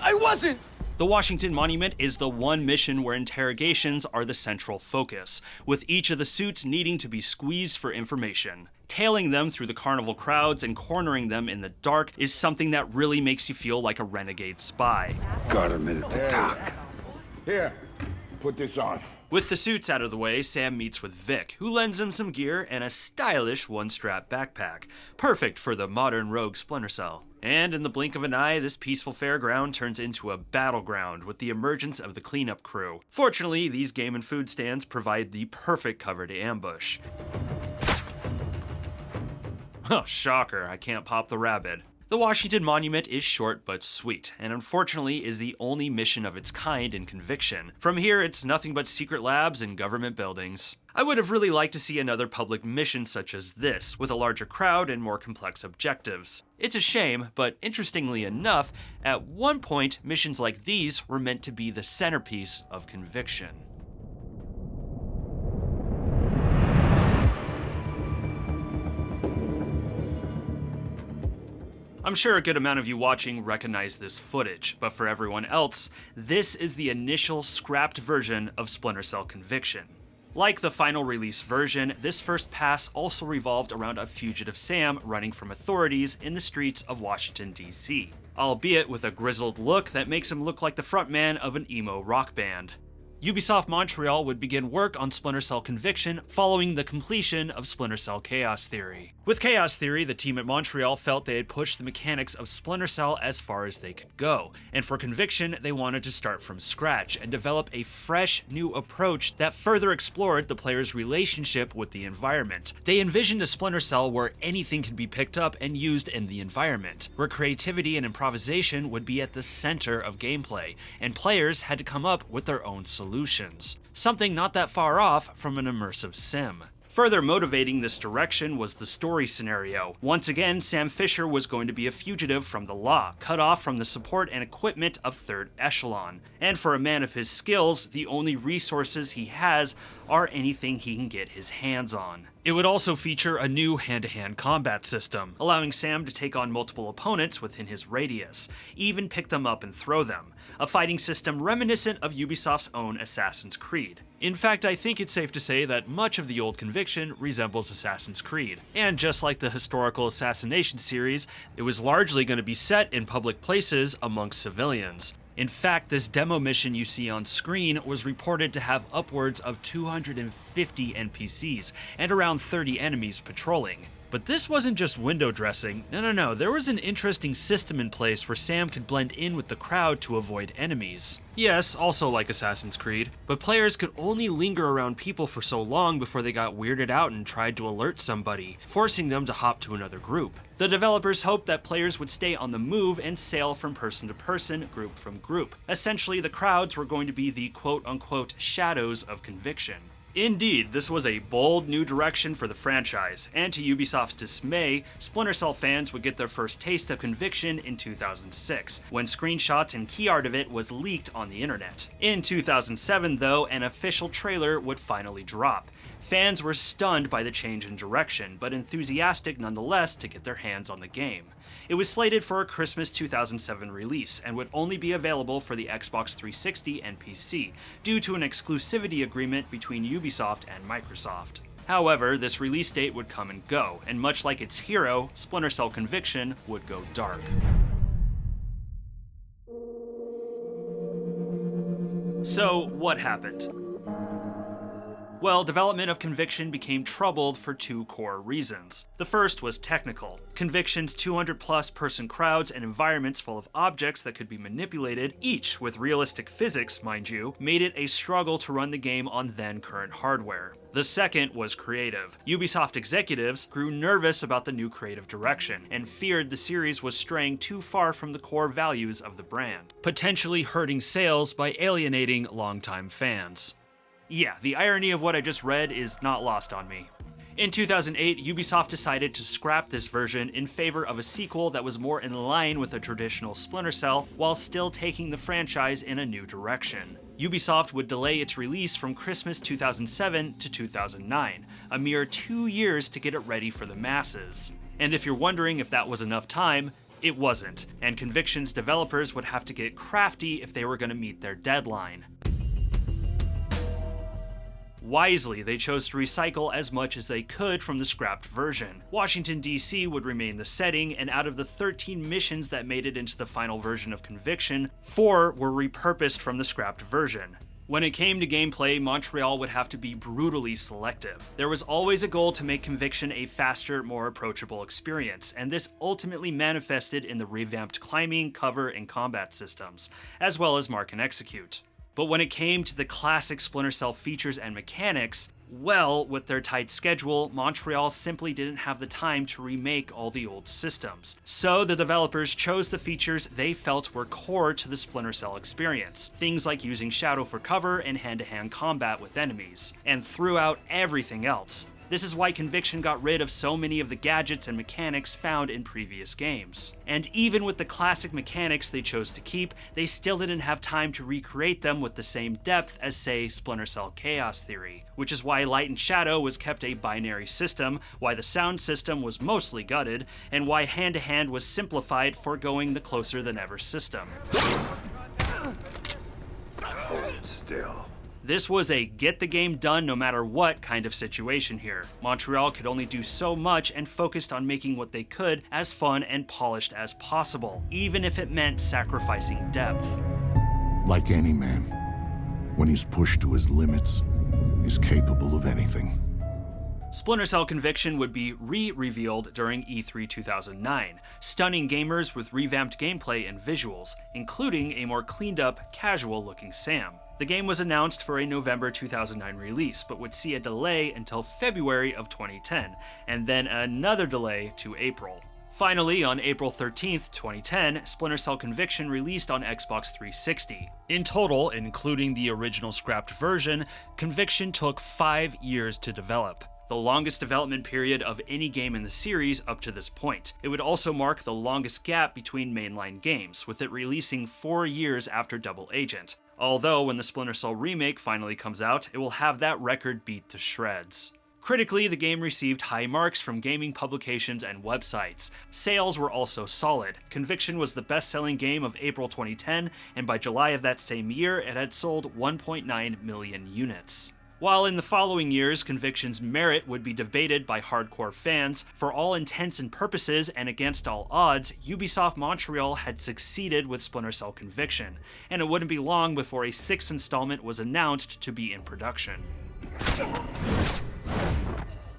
E: I wasn't!
D: The Washington Monument is the one mission where interrogations are the central focus, with each of the suits needing to be squeezed for information. Tailing them through the carnival crowds and cornering them in the dark is something that really makes you feel like a renegade spy.
B: Got a minute to talk.
E: Here, put this on.
D: With the suits out of the way, Sam meets with Vic, who lends him some gear and a stylish one-strap backpack, perfect for the modern rogue Splinter Cell. And in the blink of an eye, this peaceful fairground turns into a battleground with the emergence of the cleanup crew. Fortunately, these game and food stands provide the perfect cover to ambush. Oh, shocker, I can't pop the rabbit. The Washington Monument is short but sweet, and unfortunately is the only mission of its kind in Conviction. From here, it's nothing but secret labs and government buildings. I would have really liked to see another public mission such as this, with a larger crowd and more complex objectives. It's a shame, but interestingly enough, at one point, missions like these were meant to be the centerpiece of Conviction. I'm sure a good amount of you watching recognize this footage, but for everyone else, this is the initial scrapped version of Splinter Cell Conviction. Like the final release version, this first pass also revolved around a fugitive Sam running from authorities in the streets of Washington, D.C., albeit with a grizzled look that makes him look like the frontman of an emo rock band. Ubisoft Montreal would begin work on Splinter Cell Conviction following the completion of Splinter Cell Chaos Theory. With Chaos Theory, the team at Montreal felt they had pushed the mechanics of Splinter Cell as far as they could go, and for Conviction, they wanted to start from scratch and develop a fresh, new approach that further explored the player's relationship with the environment. They envisioned a Splinter Cell where anything could be picked up and used in the environment, where creativity and improvisation would be at the center of gameplay, and players had to come up with their own solutions. Something not that far off from an immersive sim. Further motivating this direction was the story scenario. Once again, Sam Fisher was going to be a fugitive from the law, cut off from the support and equipment of Third Echelon. And for a man of his skills, the only resources he has are anything he can get his hands on. It would also feature a new hand-to-hand combat system, allowing Sam to take on multiple opponents within his radius, even pick them up and throw them, a fighting system reminiscent of Ubisoft's own Assassin's Creed. In fact, I think it's safe to say that much of the old Conviction resembles Assassin's Creed, and just like the historical Assassination series, it was largely going to be set in public places amongst civilians. In fact, this demo mission you see on screen was reported to have upwards of 250 NPCs and around 30 enemies patrolling. But this wasn't just window dressing. No, there was an interesting system in place where Sam could blend in with the crowd to avoid enemies. Yes, also like Assassin's Creed, but players could only linger around people for so long before they got weirded out and tried to alert somebody, forcing them to hop to another group. The developers hoped that players would stay on the move and sail from person to person, group from group. Essentially, the crowds were going to be the quote-unquote shadows of Conviction. Indeed, this was a bold new direction for the franchise, and to Ubisoft's dismay, Splinter Cell fans would get their first taste of Conviction in 2006, when screenshots and key art of it was leaked on the internet. In 2007, though, an official trailer would finally drop. Fans were stunned by the change in direction, but enthusiastic nonetheless to get their hands on the game. It was slated for a Christmas 2007 release and would only be available for the Xbox 360 and PC, due to an exclusivity agreement between Ubisoft and Microsoft. However, this release date would come and go, and much like its hero, Splinter Cell Conviction would go dark. So, what happened? Well, development of Conviction became troubled for two core reasons. The first was technical. Conviction's 200+ person crowds and environments full of objects that could be manipulated, each with realistic physics, mind you, made it a struggle to run the game on then current hardware. The second was creative. Ubisoft executives grew nervous about the new creative direction and feared the series was straying too far from the core values of the brand, potentially hurting sales by alienating longtime fans. Yeah, the irony of what I just read is not lost on me. In 2008, Ubisoft decided to scrap this version in favor of a sequel that was more in line with a traditional Splinter Cell, while still taking the franchise in a new direction. Ubisoft would delay its release from Christmas 2007 to 2009, a mere 2 years to get it ready for the masses. And if you're wondering if that was enough time, It wasn't, and Conviction's developers would have to get crafty if they were going to meet their deadline. Wisely, they chose to recycle as much as they could from the scrapped version. Washington, D.C. would remain the setting, and out of the 13 missions that made it into the final version of Conviction, 4 were repurposed from the scrapped version. When it came to gameplay, Montreal would have to be brutally selective. There was always a goal to make Conviction a faster, more approachable experience, and this ultimately manifested in the revamped climbing, cover, and combat systems, as well as mark and execute. But when it came to the classic Splinter Cell features and mechanics, well, with their tight schedule, Montreal simply didn't have the time to remake all the old systems. So the developers chose the features they felt were core to the Splinter Cell experience, things like using shadow for cover and hand-to-hand combat with enemies, and threw out everything else. This is why Conviction got rid of so many of the gadgets and mechanics found in previous games. And even with the classic mechanics they chose to keep, they still didn't have time to recreate them with the same depth as, say, Splinter Cell Chaos Theory, which is why Light and Shadow was kept a binary system, why the sound system was mostly gutted, and why hand-to-hand was simplified, foregoing the closer-than-ever system.
B: Hold still.
D: This was a get the game done no matter what kind of situation here. Montreal could only do so much and focused on making what they could as fun and polished as possible, even if it meant sacrificing depth.
L: Like any man, when he's pushed to his limits, is capable of anything.
D: Splinter Cell Conviction would be re-revealed during E3 2009, stunning gamers with revamped gameplay and visuals, including a more cleaned-up, casual-looking Sam. The game was announced for a November 2009 release, but would see a delay until February of 2010, and then another delay to April. Finally, on April 13th, 2010, Splinter Cell Conviction released on Xbox 360. In total, including the original scrapped version, Conviction took 5 years to develop, the longest development period of any game in the series up to this point. It would also mark the longest gap between mainline games, with it releasing 4 years after Double Agent. Although, when the Splinter Cell remake finally comes out, it will have that record beat to shreds. Critically, the game received high marks from gaming publications and websites. Sales were also solid. Conviction was the best-selling game of April 2010, and by July of that same year, it had sold 1.9 million units. While in the following years, Conviction's merit would be debated by hardcore fans, for all intents and purposes and against all odds, Ubisoft Montreal had succeeded with Splinter Cell Conviction, and it wouldn't be long before a 6th installment was announced to be in production.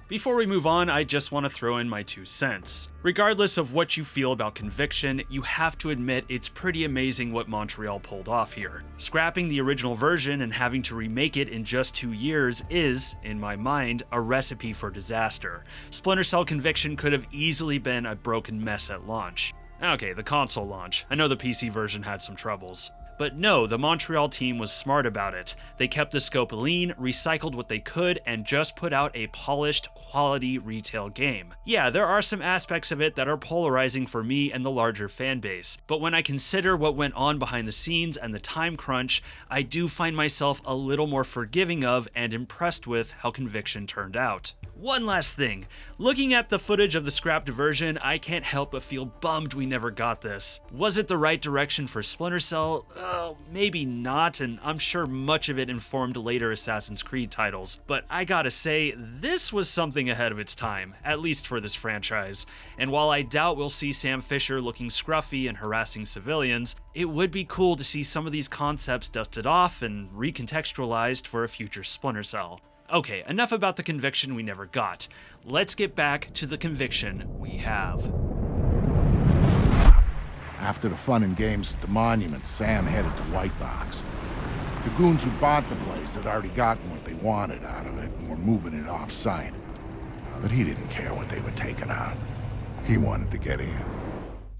D: Before we move on, I just want to throw in my 2 cents. Regardless of what you feel about Conviction, you have to admit it's pretty amazing what Montreal pulled off here. Scrapping the original version and having to remake it in just 2 years is, in my mind, a recipe for disaster. Splinter Cell Conviction could have easily been a broken mess at launch. Okay, the console launch. I know the PC version had some troubles. But no, the Montreal team was smart about it. They kept the scope lean, recycled what they could, and just put out a polished, quality retail game. Yeah, there are some aspects of it that are polarizing for me and the larger fan base, but when I consider what went on behind the scenes and the time crunch, I do find myself a little more forgiving of and impressed with how Conviction turned out. One last thing, looking at the footage of the scrapped version, I can't help but feel bummed we never got this. Was it the right direction for Splinter Cell? Maybe not, and I'm sure much of it informed later Assassin's Creed titles, but I gotta say, this was something ahead of its time, at least for this franchise. And while I doubt we'll see Sam Fisher looking scruffy and harassing civilians, it would be cool to see some of these concepts dusted off and recontextualized for a future Splinter Cell. Okay, enough about the Conviction we never got. Let's get back to the Conviction we have.
L: After the fun and games at the monument, Sam headed to WHITEBOX. The goons who bought the place had already gotten what they wanted out of it and were moving it off-site. But he didn't care what they were taking out. He wanted to get in.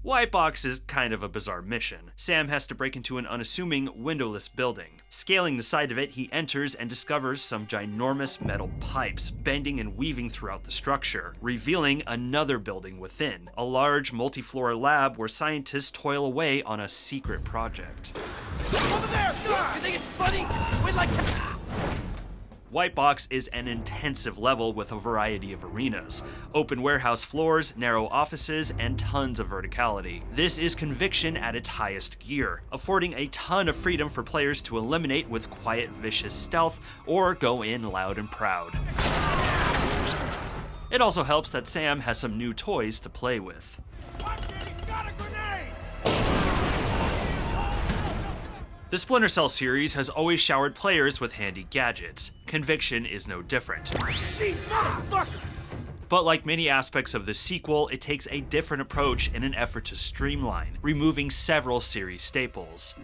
D: WHITEBOX is kind of a bizarre mission. Sam has to break into an unassuming, windowless building. Scaling the side of it, he enters and discovers some ginormous metal pipes bending and weaving throughout the structure, revealing another building within, a large multi-floor lab where scientists toil away on a secret project.
G: Over there! You think it's funny? We'd like to...
D: WHITEBOX is an intensive level with a variety of arenas, open warehouse floors, narrow offices, and tons of verticality. This is Conviction at its highest gear, affording a ton of freedom for players to eliminate with quiet, vicious stealth, or go in loud and proud. It also helps that Sam has some new toys to play with. The Splinter Cell series has always showered players with handy gadgets. Conviction is no different. But like many aspects of the sequel, it takes a different approach in an effort to streamline, removing several series staples.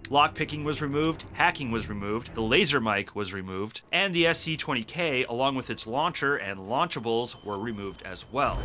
D: Lockpicking was removed, hacking was removed, the laser mic was removed, and the SC-20K, along with its launcher and launchables, were removed as well.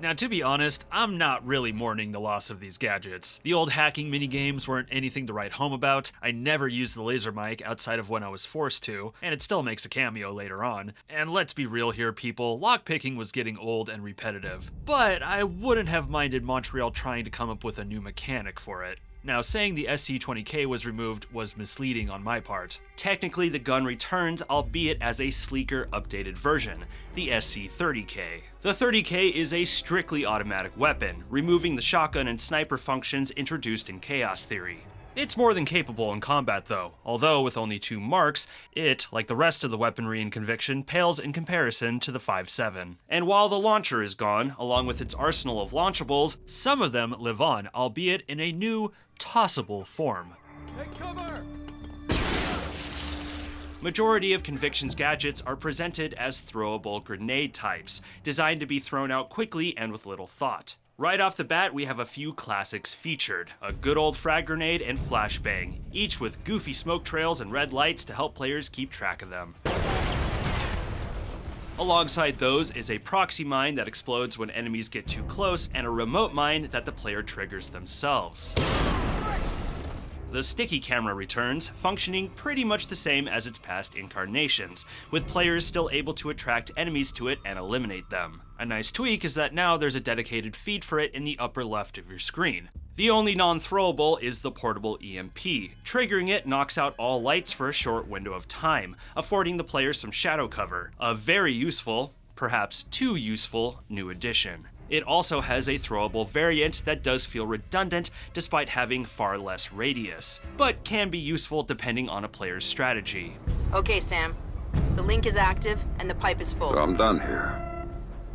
D: Now, to be honest, I'm not really mourning the loss of these gadgets. The old hacking minigames weren't anything to write home about. I never used the laser mic outside of when I was forced to, and it still makes a cameo later on. And let's be real here, people, lockpicking was getting old and repetitive. But I wouldn't have minded Montreal trying to come up with a new mechanic for it. Now, saying the SC-20K was removed was misleading on my part. Technically, the gun returns, albeit as a sleeker, updated version, the SC-30K. The 30K is a strictly automatic weapon, removing the shotgun and sniper functions introduced in Chaos Theory. It's more than capable in combat though, although with only 2 marks, it, like the rest of the weaponry in Conviction, pales in comparison to the 5.7. And while the launcher is gone, along with its arsenal of launchables, some of them live on, albeit in a new, tossable form.
G: Take cover!
D: Majority of Conviction's gadgets are presented as throwable grenade types, designed to be thrown out quickly and with little thought. Right off the bat, we have a few classics featured, a good old frag grenade and flashbang, each with goofy smoke trails and red lights to help players keep track of them. Alongside those is a proxy mine that explodes when enemies get too close, and a remote mine that the player triggers themselves. The sticky camera returns, functioning pretty much the same as its past incarnations, with players still able to attract enemies to it and eliminate them. A nice tweak is that now there's a dedicated feed for it in the upper left of your screen. The only non-throwable is the portable EMP. Triggering it knocks out all lights for a short window of time, affording the player some shadow cover. A very useful, perhaps too useful, new addition. It also has a throwable variant that does feel redundant despite having far less radius, but can be useful depending on a player's strategy.
F: Okay, Sam. The link is active and the pipe is full.
B: So I'm done here.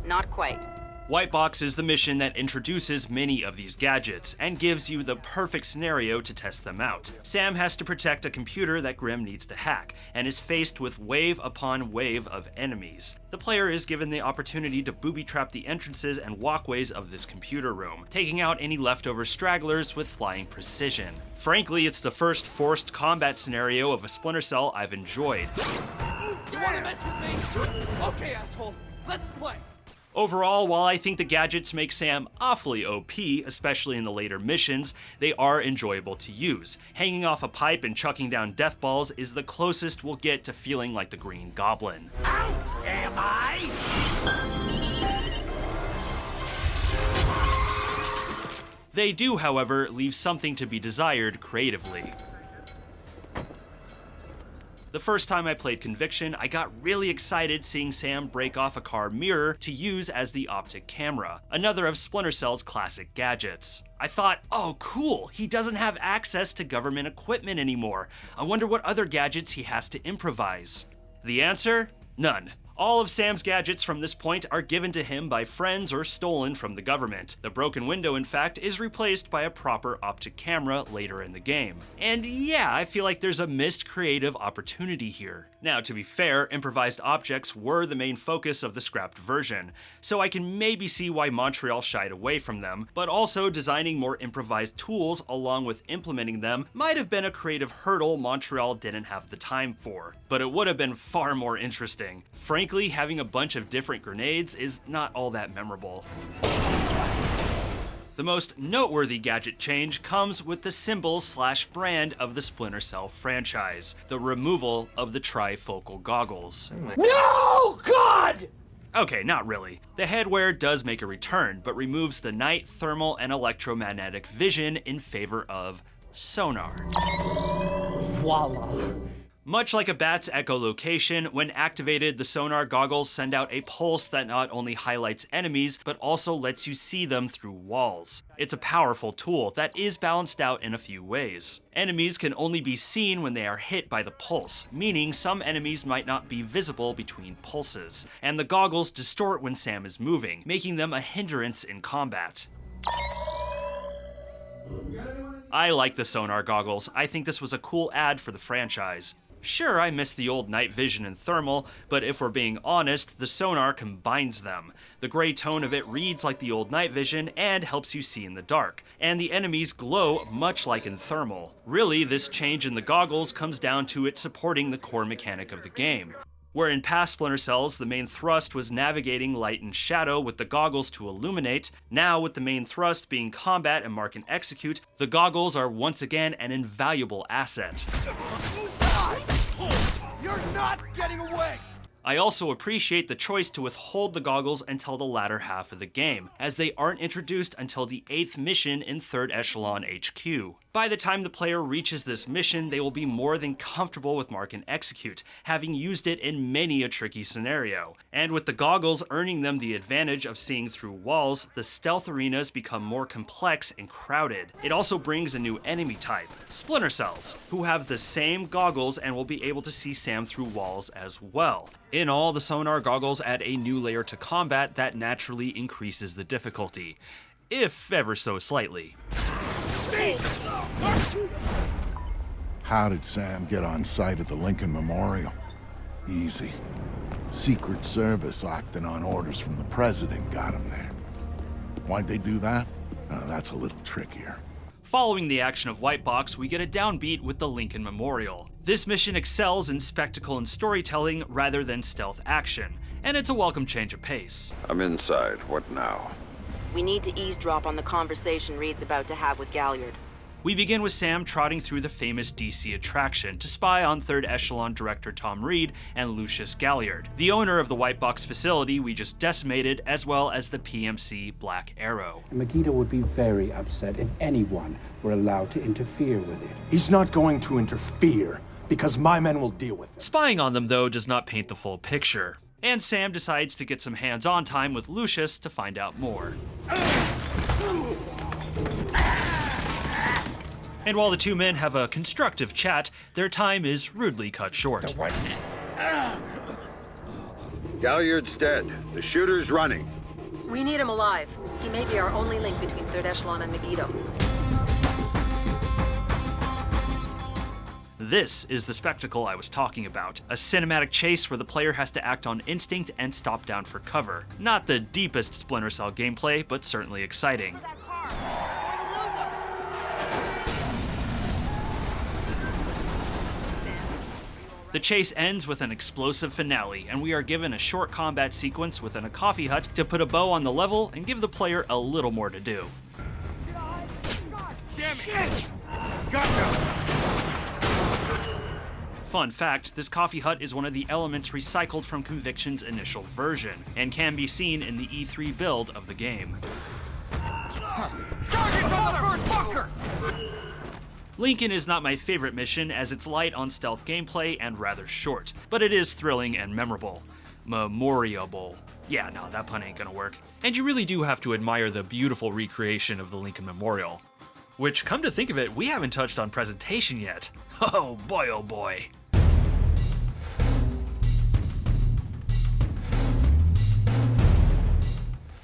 F: Not quite.
D: WHITEBOX is the mission that introduces many of these gadgets and gives you the perfect scenario to test them out. Sam has to protect a computer that Grim needs to hack and is faced with wave upon wave of enemies. The player is given the opportunity to booby-trap the entrances and walkways of this computer room, taking out any leftover stragglers with flying precision. Frankly, it's the first forced combat scenario of a Splinter Cell I've enjoyed.
G: You wanna mess with me? Okay, asshole, let's play.
D: Overall, while I think the gadgets make Sam awfully OP, especially in the later missions, they are enjoyable to use. Hanging off a pipe and chucking down death balls is the closest we'll get to feeling like the Green Goblin.
G: Out am I?
D: They do, however, leave something to be desired creatively. The first time I played Conviction, I got really excited seeing Sam break off a car mirror to use as the optic camera, another of Splinter Cell's classic gadgets. I thought, oh cool, he doesn't have access to government equipment anymore. I wonder what other gadgets he has to improvise. The answer? None. All of Sam's gadgets from this point are given to him by friends or stolen from the government. The broken window, in fact, is replaced by a proper optic camera later in the game. And yeah, I feel like there's a missed creative opportunity here. Now, to be fair, improvised objects were the main focus of the scrapped version, so I can maybe see why Montreal shied away from them, but also designing more improvised tools along with implementing them might have been a creative hurdle Montreal didn't have the time for. But it would have been far more interesting. Frankly, having a bunch of different grenades is not all that memorable. The most noteworthy gadget change comes with the symbol/brand of the Splinter Cell franchise, the removal of the trifocal goggles.
G: No, God!
D: Okay, not really. The headwear does make a return, but removes the night, thermal, and electromagnetic vision in favor of sonar.
G: Voila.
D: Much like a bat's echolocation, when activated, the sonar goggles send out a pulse that not only highlights enemies, but also lets you see them through walls. It's a powerful tool that is balanced out in a few ways. Enemies can only be seen when they are hit by the pulse, meaning some enemies might not be visible between pulses, and the goggles distort when Sam is moving, making them a hindrance in combat. I like the sonar goggles. I think this was a cool add for the franchise. Sure, I miss the old night vision and thermal, but if we're being honest, the sonar combines them. The gray tone of it reads like the old night vision and helps you see in the dark, and the enemies glow much like in thermal. Really, this change in the goggles comes down to it supporting the core mechanic of the game. Where in past Splinter Cells, the main thrust was navigating light and shadow with the goggles to illuminate, now with the main thrust being combat and mark and execute, the goggles are once again an invaluable asset.
G: You're not getting away!
D: I also appreciate the choice to withhold the goggles until the latter half of the game, as they aren't introduced until the 8th mission in 3rd Echelon HQ. By the time the player reaches this mission, they will be more than comfortable with mark and execute, having used it in many a tricky scenario. And with the goggles earning them the advantage of seeing through walls, the stealth arenas become more complex and crowded. It also brings a new enemy type, Splinter Cells, who have the same goggles and will be able to see Sam through walls as well. In all, the sonar goggles add a new layer to combat that naturally increases the difficulty, if ever so slightly.
L: How did Sam get on site at the Lincoln Memorial? Easy. Secret Service acting on orders from the president got him there. Why'd they do that? That's a little trickier.
D: Following the action of WHITEBOX, we get a downbeat with the Lincoln Memorial. This mission excels in spectacle and storytelling rather than stealth action, and it's a welcome change of pace.
B: I'm inside. What now?
F: We need to eavesdrop on the conversation Reed's about to have with Galliard.
D: We begin with Sam trotting through the famous DC attraction to spy on 3rd Echelon director Tom Reed and Lucius Galliard, the owner of the WHITEBOX facility we just decimated, as well as the PMC Black Arrow.
M: Megiddo would be very upset if anyone were allowed to interfere with it. He's not going to interfere, because my men will deal with it.
D: Spying on them, though, does not paint the full picture, and Sam decides to get some hands-on time with Lucius to find out more. And while the two men have a constructive chat, their time is rudely cut short.
B: Galliard's dead. The shooter's running.
N: We need him alive. He may be our only link between 3rd Echelon and Megiddo.
D: This is the spectacle I was talking about. A cinematic chase where the player has to act on instinct and stop down for cover. Not the deepest Splinter Cell gameplay, but certainly exciting. The chase ends with an explosive finale, and we are given a short combat sequence within a coffee hut to put a bow on the level and give the player a little more to do.
G: Damn it! Gotcha!
D: Fun fact, this coffee hut is one of the elements recycled from Conviction's initial version, and can be seen in the E3 build of the game.
G: Target from the first bunker!
D: Lincoln is not my favorite mission, as it's light on stealth gameplay and rather short, but it is thrilling and memorable. Memoriable. Yeah, no, that pun ain't gonna work. And you really do have to admire the beautiful recreation of the Lincoln Memorial. Which, come to think of it, we haven't touched on presentation yet. Oh boy, oh boy.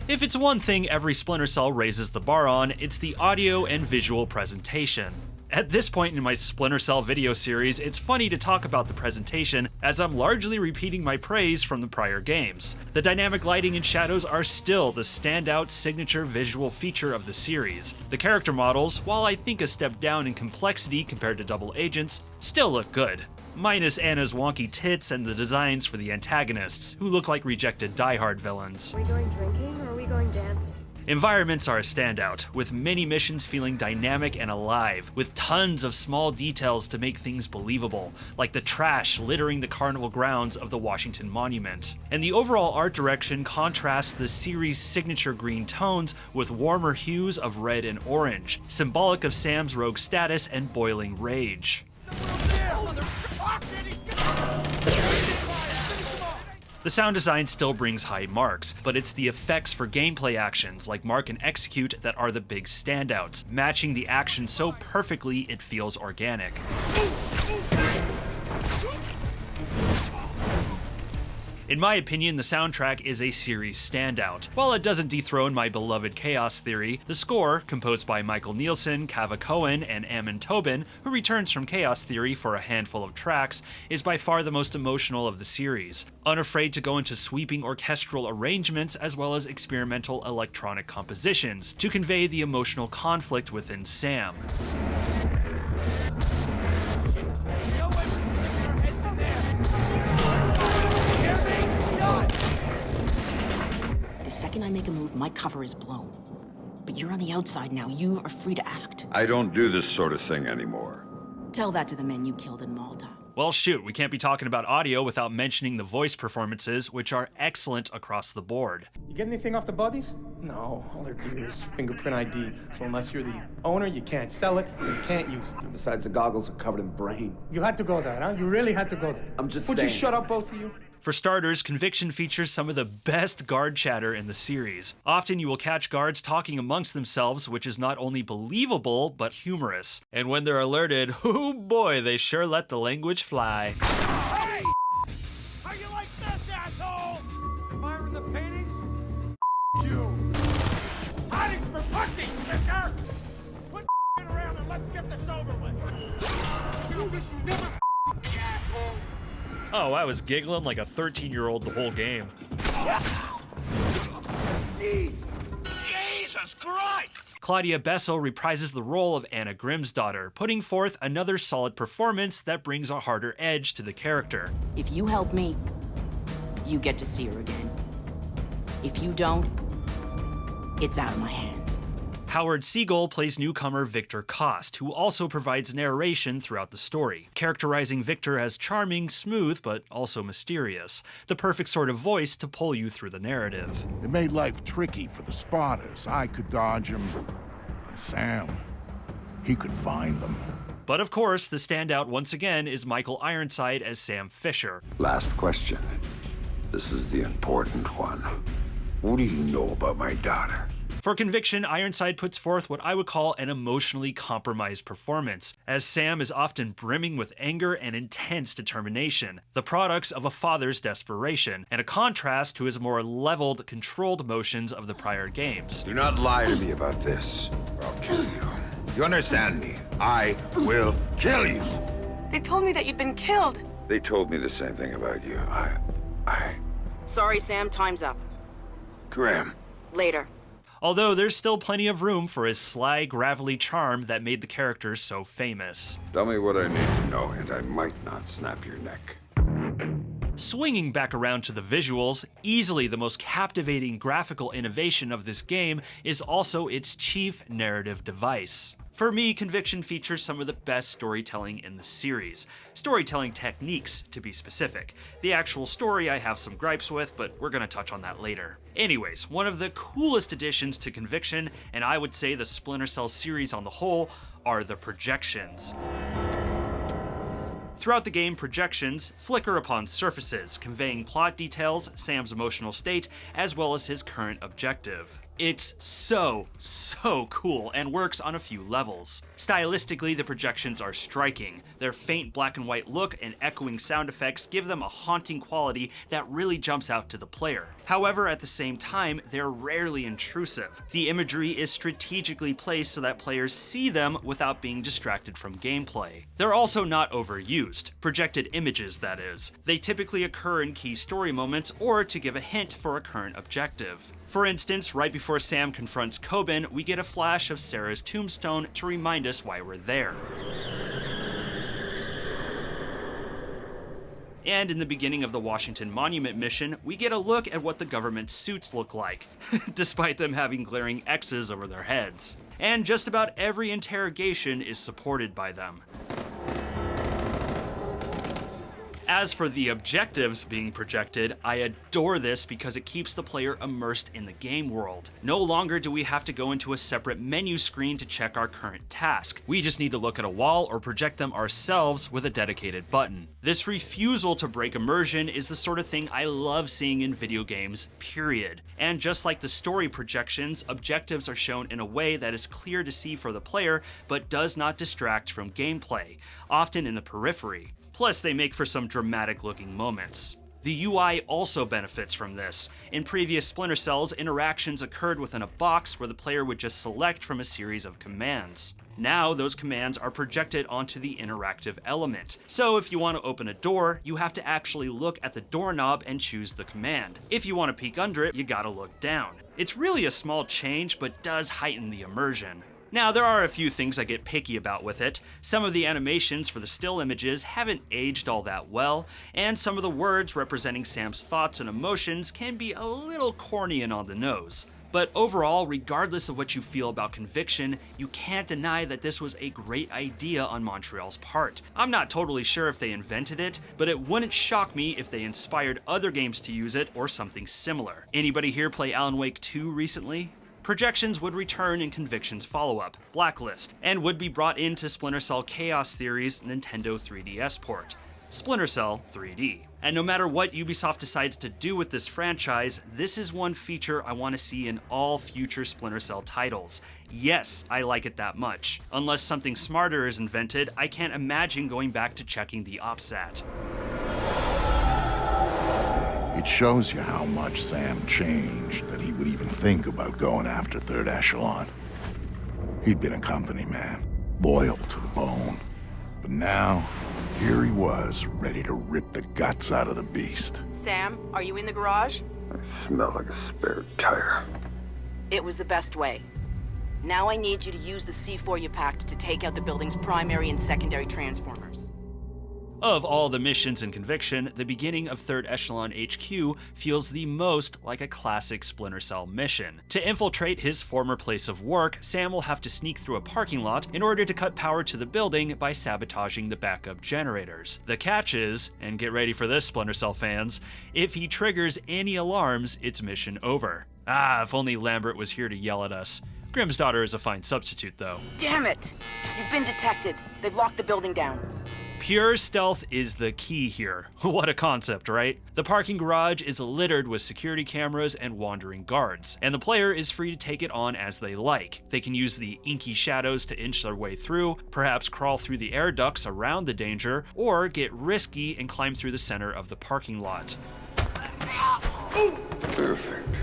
D: If it's one thing every Splinter Cell raises the bar on, it's the audio and visual presentation. At this point in my Splinter Cell video series, it's funny to talk about the presentation, as I'm largely repeating my praise from the prior games. The dynamic lighting and shadows are still the standout signature visual feature of the series. The character models, while I think a step down in complexity compared to Double Agents, still look good. Minus Anna's wonky tits and the designs for the antagonists, who look like rejected Die Hard villains.
N: Are we going drinking or are we going dancing?
D: Environments are a standout, with many missions feeling dynamic and alive, with tons of small details to make things believable, like the trash littering the carnival grounds of the Washington Monument. And the overall art direction contrasts the series' signature green tones with warmer hues of red and orange, symbolic of Sam's rogue status and boiling rage. The sound design still brings high marks, but it's the effects for gameplay actions like mark and execute that are the big standouts, matching the action so perfectly it feels organic. In my opinion, the soundtrack is a series standout. While it doesn't dethrone my beloved Chaos Theory, the score, composed by Michael Nielsen, Kava Cohen, and Ammon Tobin, who returns from Chaos Theory for a handful of tracks, is by far the most emotional of the series. Unafraid to go into sweeping orchestral arrangements as well as experimental electronic compositions to convey the emotional conflict within Sam.
F: The second I make a move, my cover is blown. But you're on the outside now. You are free to act.
B: I don't do this sort of thing anymore.
F: Tell that to the men you killed in Malta.
D: Well, shoot, we can't be talking about audio without mentioning the voice performances, which are excellent across the board.
M: You get anything off the bodies? No, all they're doing is fingerprint ID. So unless you're the owner, you can't sell it, you can't use it.
O: Besides, the goggles are covered in brain.
M: You had to go there, huh? You really had to go there.
O: I'm just
M: Would
O: saying.
M: you shut up, both of you?
D: For starters, Conviction features some of the best guard chatter in the series. Often you will catch guards talking amongst themselves, which is not only believable, but humorous. And when they're alerted, oh boy, they sure let the language fly.
G: Hey! How you like this, asshole? Admiring the paintings? You. Hiding's for pussies, mister! Quit around and let's get this over with. You this never asshole!
D: Oh, I was giggling like a 13-year-old the whole game.
G: Jesus Christ!
D: Claudia Bessel reprises the role of Anna Grimsdottir, putting forth another solid performance that brings a harder edge to the character.
F: If you help me, you get to see her again. If you don't, it's out of my hands.
D: Howard Siegel plays newcomer Victor Kost, who also provides narration throughout the story, characterizing Victor as charming, smooth, but also mysterious, the perfect sort of voice to pull you through the narrative.
L: It made life tricky for the spotters. I could dodge them. Sam, he could find them.
D: But of course, the standout once again is Michael Ironside as Sam Fisher.
B: Last question. This is the important one. What do you know about my daughter?
D: For Conviction, Ironside puts forth what I would call an emotionally compromised performance, as Sam is often brimming with anger and intense determination, the products of a father's desperation, and a contrast to his more leveled, controlled motions of the prior games.
B: Do not lie to me about this, or I'll kill you. You understand me? I will kill you!
A: They told me that you'd been killed.
B: They told me the same thing about you.
F: Sorry, Sam, time's up.
B: Graham.
F: Later.
D: Although there's still plenty of room for his sly, gravelly charm that made the character so famous.
B: Tell me what I need to know, and I might not snap your neck.
D: Swinging back around to the visuals, easily the most captivating graphical innovation of this game is also its chief narrative device. For me, Conviction features some of the best storytelling in the series. Storytelling techniques, to be specific. The actual story I have some gripes with, but we're gonna touch on that later. Anyways, one of the coolest additions to Conviction, and I would say the Splinter Cell series on the whole, are the projections. Throughout the game, projections flicker upon surfaces, conveying plot details, Sam's emotional state, as well as his current objective. It's so cool and works on a few levels. Stylistically, the projections are striking. Their faint black and white look and echoing sound effects give them a haunting quality that really jumps out to the player. However, at the same time, they're rarely intrusive. The imagery is strategically placed so that players see them without being distracted from gameplay. They're also not overused, projected images that is. They typically occur in key story moments or to give a hint for a current objective. For instance, right before Sam confronts Coben, we get a flash of Sarah's tombstone to remind us why we're there. And in the beginning of the Washington Monument mission, we get a look at what the government's suits look like, despite them having glaring X's over their heads. And just about every interrogation is supported by them. As for the objectives being projected, I adore this because it keeps the player immersed in the game world. No longer do we have to go into a separate menu screen to check our current task. We just need to look at a wall or project them ourselves with a dedicated button. This refusal to break immersion is the sort of thing I love seeing in video games, period. And just like the story projections, objectives are shown in a way that is clear to see for the player, but does not distract from gameplay, often in the periphery. Plus, they make for some dramatic looking moments. The UI also benefits from this. In previous Splinter Cells, interactions occurred within a box where the player would just select from a series of commands. Now, those commands are projected onto the interactive element. So if you want to open a door, you have to actually look at the doorknob and choose the command. If you want to peek under it, you gotta look down. It's really a small change, but does heighten the immersion. Now, there are a few things I get picky about with it. Some of the animations for the still images haven't aged all that well, and some of the words representing Sam's thoughts and emotions can be a little corny and on the nose. But overall, regardless of what you feel about Conviction, you can't deny that this was a great idea on Montreal's part. I'm not totally sure if they invented it, but it wouldn't shock me if they inspired other games to use it or something similar. Anybody here play Alan Wake 2 recently? Projections would return in Conviction's follow-up, Blacklist, and would be brought into Splinter Cell Chaos Theory's Nintendo 3DS port, Splinter Cell 3D. And no matter what Ubisoft decides to do with this franchise, this is one feature I want to see in all future Splinter Cell titles. Yes, I like it that much. Unless something smarter is invented, I can't imagine going back to checking the OPSAT.
L: It shows you how much Sam changed that he would even think about going after Third Echelon. He'd been a company man, loyal to the bone. But now, here he was, ready to rip the guts out of the beast.
F: Sam, are you in the garage?
I: I smell like a spare tire.
F: It was the best way. Now I need you to use the C4 you packed to take out the building's primary and secondary transformers.
D: Of all the missions in Conviction, the beginning of Third Echelon HQ feels the most like a classic Splinter Cell mission. To infiltrate his former place of work, Sam will have to sneak through a parking lot in order to cut power to the building by sabotaging the backup generators. The catch is, and get ready for this Splinter Cell fans, if he triggers any alarms, it's mission over. Ah, if only Lambert was here to yell at us. Grimm's daughter is a fine substitute though.
F: Damn it! You've been detected. They've locked the building down.
D: Pure stealth is the key here. What a concept, right? The parking garage is littered with security cameras and wandering guards, and the player is free to take it on as they like. They can use the inky shadows to inch their way through, perhaps crawl through the air ducts around the danger, or get risky and climb through the center of the parking lot.
I: Perfect.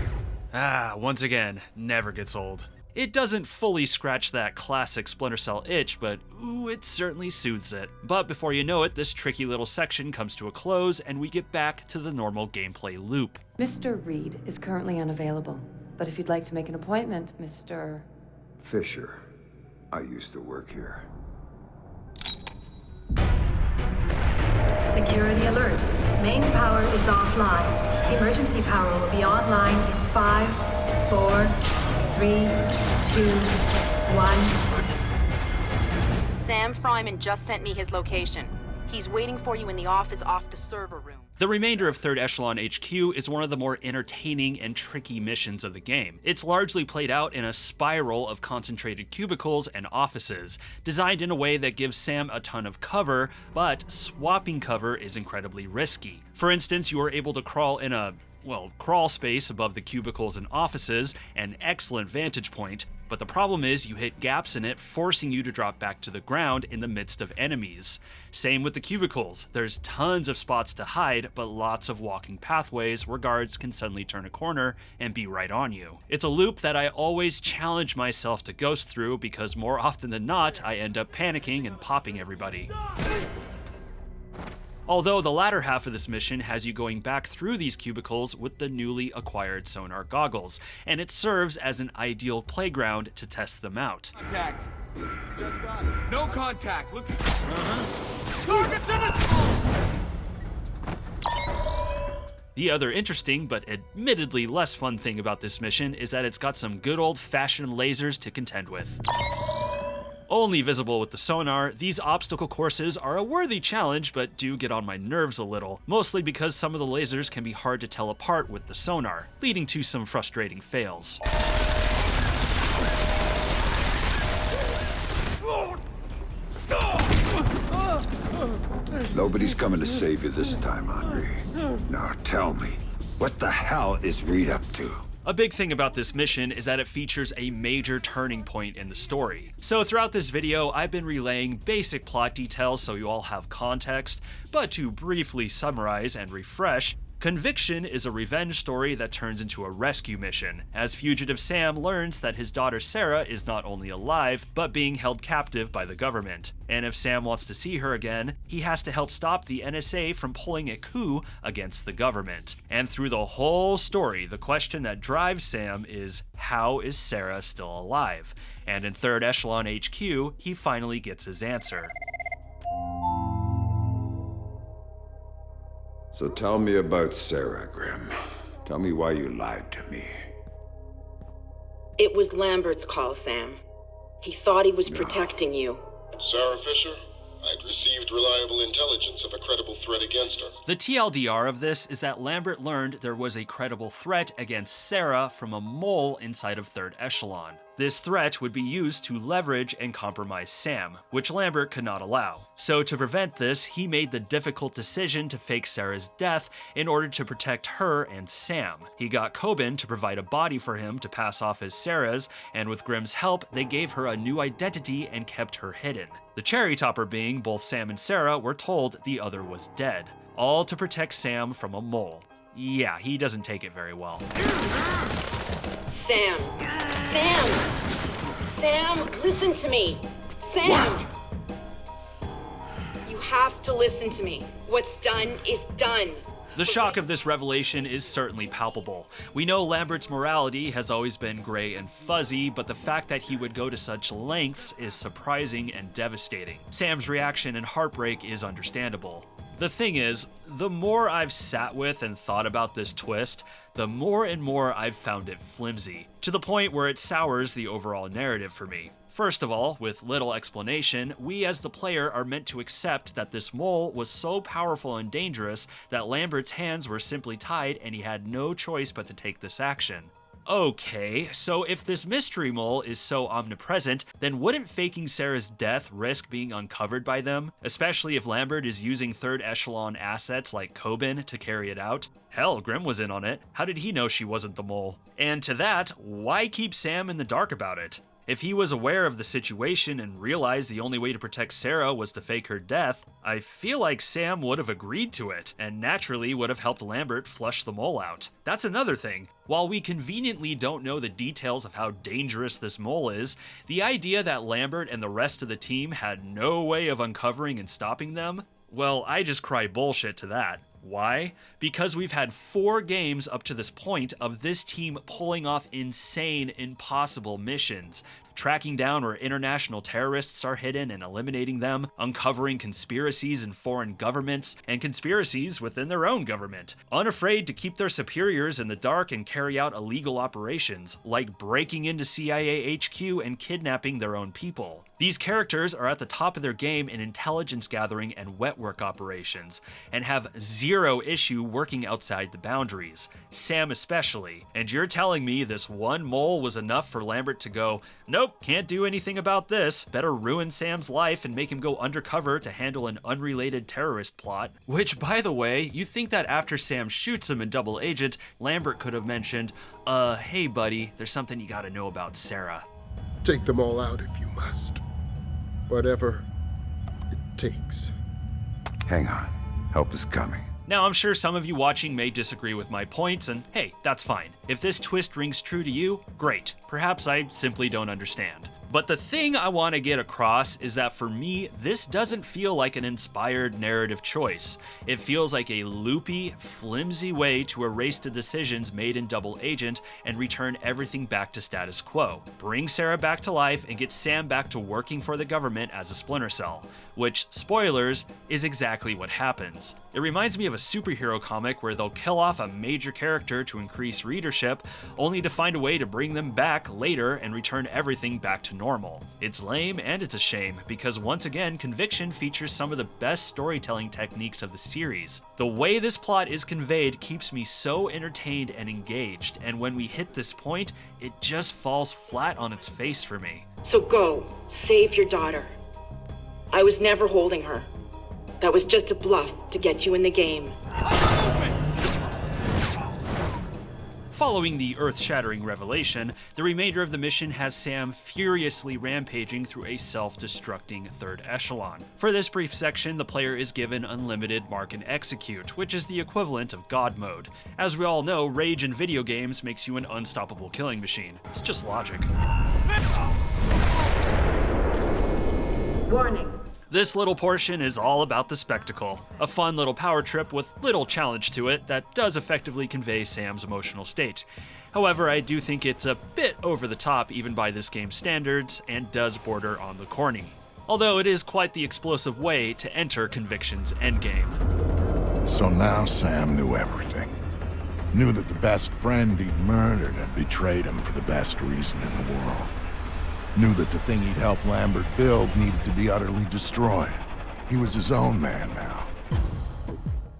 D: Ah, once again, never gets old. It doesn't fully scratch that classic Splinter Cell itch, but ooh, it certainly soothes it. But before you know it, this tricky little section comes to a close and we get back to the normal gameplay loop.
A: Mr. Reed is currently unavailable, but if you'd like to make an appointment, Mr.
B: Fisher. I used to work here.
C: Security alert. Main power is offline. Emergency power will be online in 5, 4, 3, 2, 1.
F: Sam Fryman just sent me his location. He's waiting for you in the office off the server room.
D: The remainder of Third Echelon HQ is one of the more entertaining and tricky missions of the game. It's largely played out in a spiral of concentrated cubicles and offices, designed in a way that gives Sam a ton of cover, but swapping cover is incredibly risky. For instance, you are able to crawl in a crawl space above the cubicles and offices, an excellent vantage point, but the problem is you hit gaps in it, forcing you to drop back to the ground in the midst of enemies. Same with the cubicles. There's tons of spots to hide, but lots of walking pathways where guards can suddenly turn a corner and be right on you. It's a loop that I always challenge myself to ghost through because more often than not, I end up panicking and popping everybody. Although the latter half of this mission has you going back through these cubicles with the newly acquired sonar goggles, and it serves as an ideal playground to test them out.
G: Contact. Just us. No contact. Looks. Targets in us.
D: The other interesting, but admittedly less fun thing about this mission is that it's got some good old-fashioned lasers to contend with. Only visible with the sonar, these obstacle courses are a worthy challenge, but do get on my nerves a little, mostly because some of the lasers can be hard to tell apart with the sonar, leading to some frustrating fails.
B: Nobody's coming to save you this time, Andre. Now tell me, what the hell is Reed up to?
D: A big thing about this mission is that it features a major turning point in the story. So throughout this video, I've been relaying basic plot details so you all have context, but to briefly summarize and refresh, Conviction is a revenge story that turns into a rescue mission, as fugitive Sam learns that his daughter Sarah is not only alive, but being held captive by the government. And if Sam wants to see her again, he has to help stop the NSA from pulling a coup against the government. And through the whole story, the question that drives Sam is, how is Sarah still alive? And in 3rd Echelon HQ, he finally gets his answer.
B: So tell me about Sarah, Grim. Tell me why you lied to me.
F: It was Lambert's call, Sam. He thought he was protecting you.
P: Sarah Fisher, I'd received reliable intelligence of a credible threat against her.
D: The TLDR of this is that Lambert learned there was a credible threat against Sarah from a mole inside of 3rd Echelon. This threat would be used to leverage and compromise Sam, which Lambert could not allow. So to prevent this, he made the difficult decision to fake Sarah's death in order to protect her and Sam. He got Coben to provide a body for him to pass off as Sarah's, and with Grim's help, they gave her a new identity and kept her hidden. The cherry topper being both Sam and Sarah were told the other was dead, all to protect Sam from a mole. Yeah, he doesn't take it very well.
F: Sam! Sam, listen to me! Sam!
B: What?
F: You have to listen to me. What's done is done.
D: The shock of this revelation is certainly palpable. We know Lambert's morality has always been gray and fuzzy, but the fact that he would go to such lengths is surprising and devastating. Sam's reaction and heartbreak is understandable. The thing is, the more I've sat with and thought about this twist, the more and more I've found it flimsy, to the point where it sours the overall narrative for me. First of all, with little explanation, we as the player are meant to accept that this mole was so powerful and dangerous that Lambert's hands were simply tied and he had no choice but to take this action. Okay, so if this mystery mole is so omnipresent, then wouldn't faking Sarah's death risk being uncovered by them? Especially if Lambert is using 3rd Echelon assets like Coben to carry it out? Hell, Grim was in on it. How did he know she wasn't the mole? And to that, why keep Sam in the dark about it? If he was aware of the situation and realized the only way to protect Sarah was to fake her death, I feel like Sam would have agreed to it, and naturally would have helped Lambert flush the mole out. That's another thing. While we conveniently don't know the details of how dangerous this mole is, the idea that Lambert and the rest of the team had no way of uncovering and stopping them, well, I just cry bullshit to that. Why? Because we've had 4 games up to this point of this team pulling off insane, impossible missions. Tracking down where international terrorists are hidden and eliminating them, uncovering conspiracies in foreign governments, and conspiracies within their own government. Unafraid to keep their superiors in the dark and carry out illegal operations, like breaking into CIA HQ and kidnapping their own people. These characters are at the top of their game in intelligence gathering and wet work operations, and have zero issue working outside the boundaries, Sam especially. And you're telling me this one mole was enough for Lambert to go, nope, can't do anything about this, better ruin Sam's life and make him go undercover to handle an unrelated terrorist plot? Which, by the way, you think that after Sam shoots him in Double Agent, Lambert could have mentioned, hey buddy, there's something you gotta know about Sarah.
Q: Take them all out if you must. Whatever it takes.
B: Hang on. Help is coming.
D: Now, I'm sure some of you watching may disagree with my points, and hey, that's fine. If this twist rings true to you, great. Perhaps I simply don't understand. But the thing I want to get across is that for me, this doesn't feel like an inspired narrative choice. It feels like a loopy, flimsy way to erase the decisions made in Double Agent and return everything back to status quo. Bring Sarah back to life and get Sam back to working for the government as a Splinter Cell, which, spoilers, is exactly what happens. It reminds me of a superhero comic where they'll kill off a major character to increase readership, only to find a way to bring them back later and return everything back to normal. It's lame and it's a shame, because once again, Conviction features some of the best storytelling techniques of the series. The way this plot is conveyed keeps me so entertained and engaged, and when we hit this point, it just falls flat on its face for me.
F: So go, save your daughter. I was never holding her. That was just a bluff to get you in the game.
D: Following the earth-shattering revelation, the remainder of the mission has Sam furiously rampaging through a self-destructing third echelon. For this brief section, the player is given unlimited mark and execute, which is the equivalent of God mode. As we all know, rage in video games makes you an unstoppable killing machine. It's just logic.
C: Warning.
D: This little portion is all about the spectacle. A fun little power trip with little challenge to it that does effectively convey Sam's emotional state. However, I do think it's a bit over the top even by this game's standards, and does border on the corny. Although it is quite the explosive way to enter Conviction's endgame.
L: So now Sam knew everything. Knew that the best friend he'd murdered had betrayed him for the best reason in the world. Knew that the thing he'd helped Lambert build needed to be utterly destroyed. He was his own man now.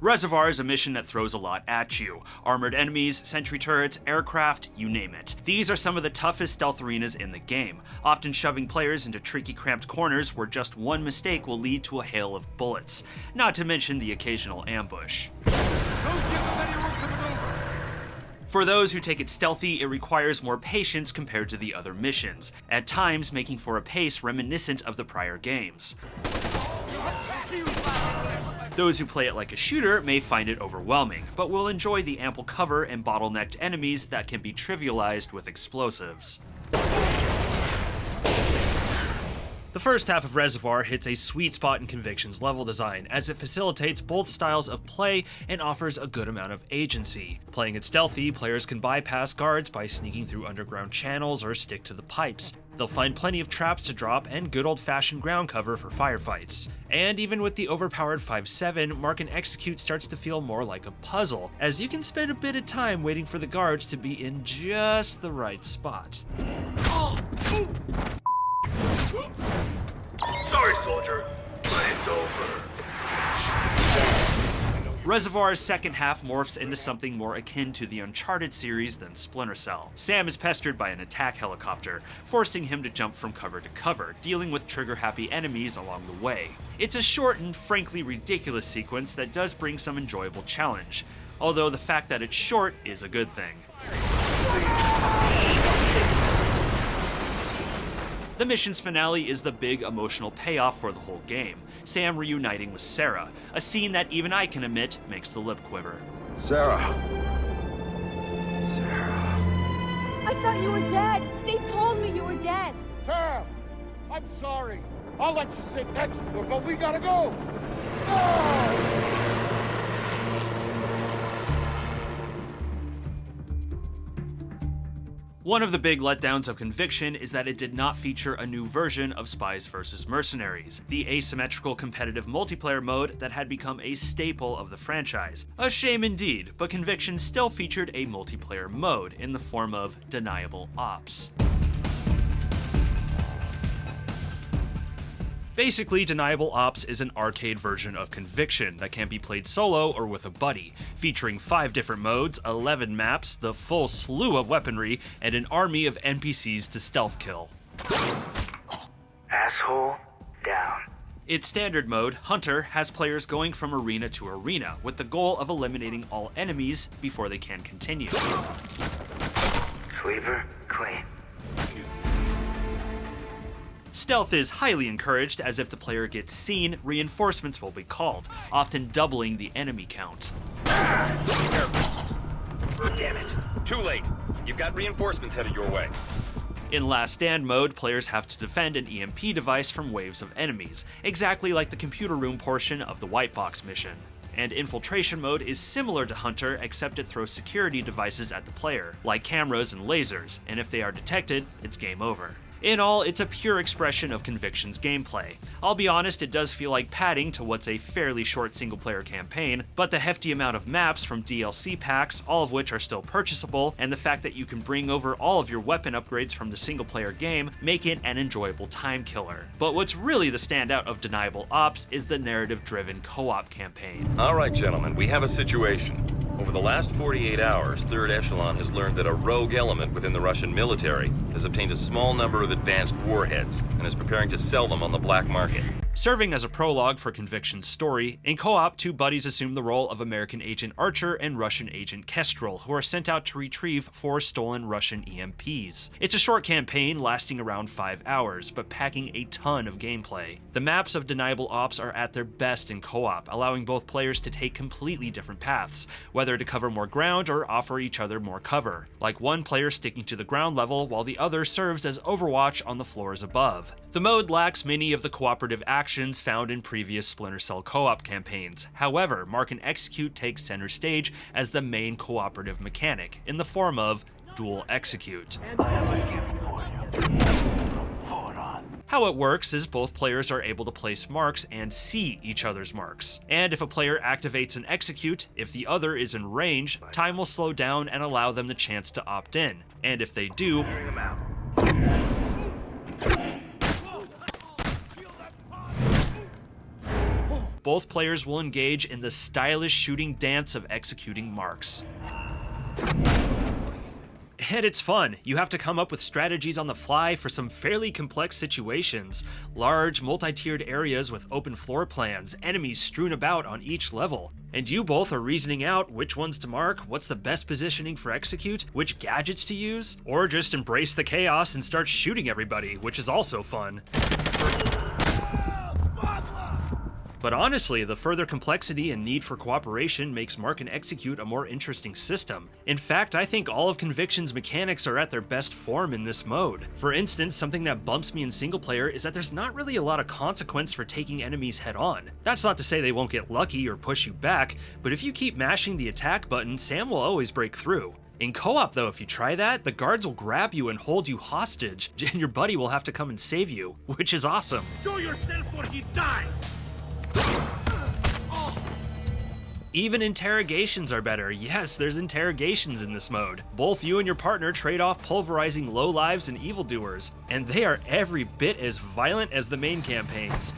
D: Reservoir is a mission that throws a lot at you. Armored enemies, sentry turrets, aircraft, you name it. These are some of the toughest stealth arenas in the game, often shoving players into tricky, cramped corners where just one mistake will lead to a hail of bullets, not to mention the occasional ambush. For those who take it stealthy, it requires more patience compared to the other missions, at times making for a pace reminiscent of the prior games. Those who play it like a shooter may find it overwhelming, but will enjoy the ample cover and bottlenecked enemies that can be trivialized with explosives. The first half of Reservoir hits a sweet spot in Conviction's level design, as it facilitates both styles of play and offers a good amount of agency. Playing it stealthy, players can bypass guards by sneaking through underground channels or stick to the pipes. They'll find plenty of traps to drop and good old-fashioned ground cover for firefights. And even with the overpowered 5.7, Mark and Execute starts to feel more like a puzzle, as you can spend a bit of time waiting for the guards to be in just the right spot.
G: Sorry, soldier, but it's over.
D: Reservoir's second half morphs into something more akin to the Uncharted series than Splinter Cell. Sam is pestered by an attack helicopter, forcing him to jump from cover to cover, dealing with trigger-happy enemies along the way. It's a short and frankly ridiculous sequence that does bring some enjoyable challenge, although the fact that it's short is a good thing. The mission's finale is the big emotional payoff for the whole game, Sam reuniting with Sarah, a scene that even I can admit makes the lip quiver.
B: Sarah.
A: I thought you were dead. They told me you were dead.
G: Sarah, I'm sorry. I'll let you sit next to her, but we gotta go. No!
D: One of the big letdowns of Conviction is that it did not feature a new version of Spies vs. Mercenaries, the asymmetrical competitive multiplayer mode that had become a staple of the franchise. A shame indeed, but Conviction still featured a multiplayer mode in the form of Deniable Ops. Basically, Deniable Ops is an arcade version of Conviction that can be played solo or with a buddy, featuring 5 different modes, 11 maps, the full slew of weaponry, and an army of NPCs to stealth kill.
G: Asshole, down.
D: Its standard mode, Hunter, has players going from arena to arena, with the goal of eliminating all enemies before they can continue.
G: Sleeper, clean.
D: Stealth is highly encouraged, as if the player gets seen, reinforcements will be called, often doubling the enemy count.
R: Damn it. Too late. You've got reinforcements headed your way.
D: In Last Stand mode, players have to defend an EMP device from waves of enemies, exactly like the computer room portion of the WHITEBOX mission. And Infiltration mode is similar to Hunter, except it throws security devices at the player, like cameras and lasers, and if they are detected, it's game over. In all, it's a pure expression of Conviction's gameplay. I'll be honest, it does feel like padding to what's a fairly short single-player campaign, but the hefty amount of maps from DLC packs, all of which are still purchasable, and the fact that you can bring over all of your weapon upgrades from the single-player game make it an enjoyable time killer. But what's really the standout of Deniable Ops is the narrative-driven co-op campaign.
R: All right, gentlemen, we have a situation. Over the last 48 hours, 3rd Echelon has learned that a rogue element within the Russian military has obtained a small number of advanced warheads and is preparing to sell them on the black market.
D: Serving as a prologue for Conviction's story, in co-op, two buddies assume the role of American Agent Archer and Russian Agent Kestrel, who are sent out to retrieve 4 stolen Russian EMPs. It's a short campaign lasting around 5 hours, but packing a ton of gameplay. The maps of Deniable Ops are at their best in co-op, allowing both players to take completely different paths, whether to cover more ground or offer each other more cover, like one player sticking to the ground level while the other serves as Overwatch on the floors above. The mode lacks many of the cooperative actions found in previous Splinter Cell co-op campaigns. However, Mark and Execute takes center stage as the main cooperative mechanic, in the form of Dual Execute. How it works is both players are able to place marks and see each other's marks. And if a player activates an execute, if the other is in range, time will slow down and allow them the chance to opt in. And if they do, both players will engage in the stylish shooting dance of executing marks. And it's fun. You have to come up with strategies on the fly for some fairly complex situations. Large, multi-tiered areas with open floor plans, enemies strewn about on each level. And you both are reasoning out which ones to mark, what's the best positioning for execute, which gadgets to use, or just embrace the chaos and start shooting everybody, which is also fun. But honestly, the further complexity and need for cooperation makes Mark and Execute a more interesting system. In fact, I think all of Conviction's mechanics are at their best form in this mode. For instance, something that bumps me in single player is that there's not really a lot of consequence for taking enemies head on. That's not to say they won't get lucky or push you back, but if you keep mashing the attack button, Sam will always break through. In co-op though, if you try that, the guards will grab you and hold you hostage, and your buddy will have to come and save you, which is awesome.
G: Show yourself or he dies!
D: Even interrogations are better. Yes, there's interrogations in this mode. Both you and your partner trade off pulverizing lowlives and evildoers, and they are every bit as violent as the main campaigns.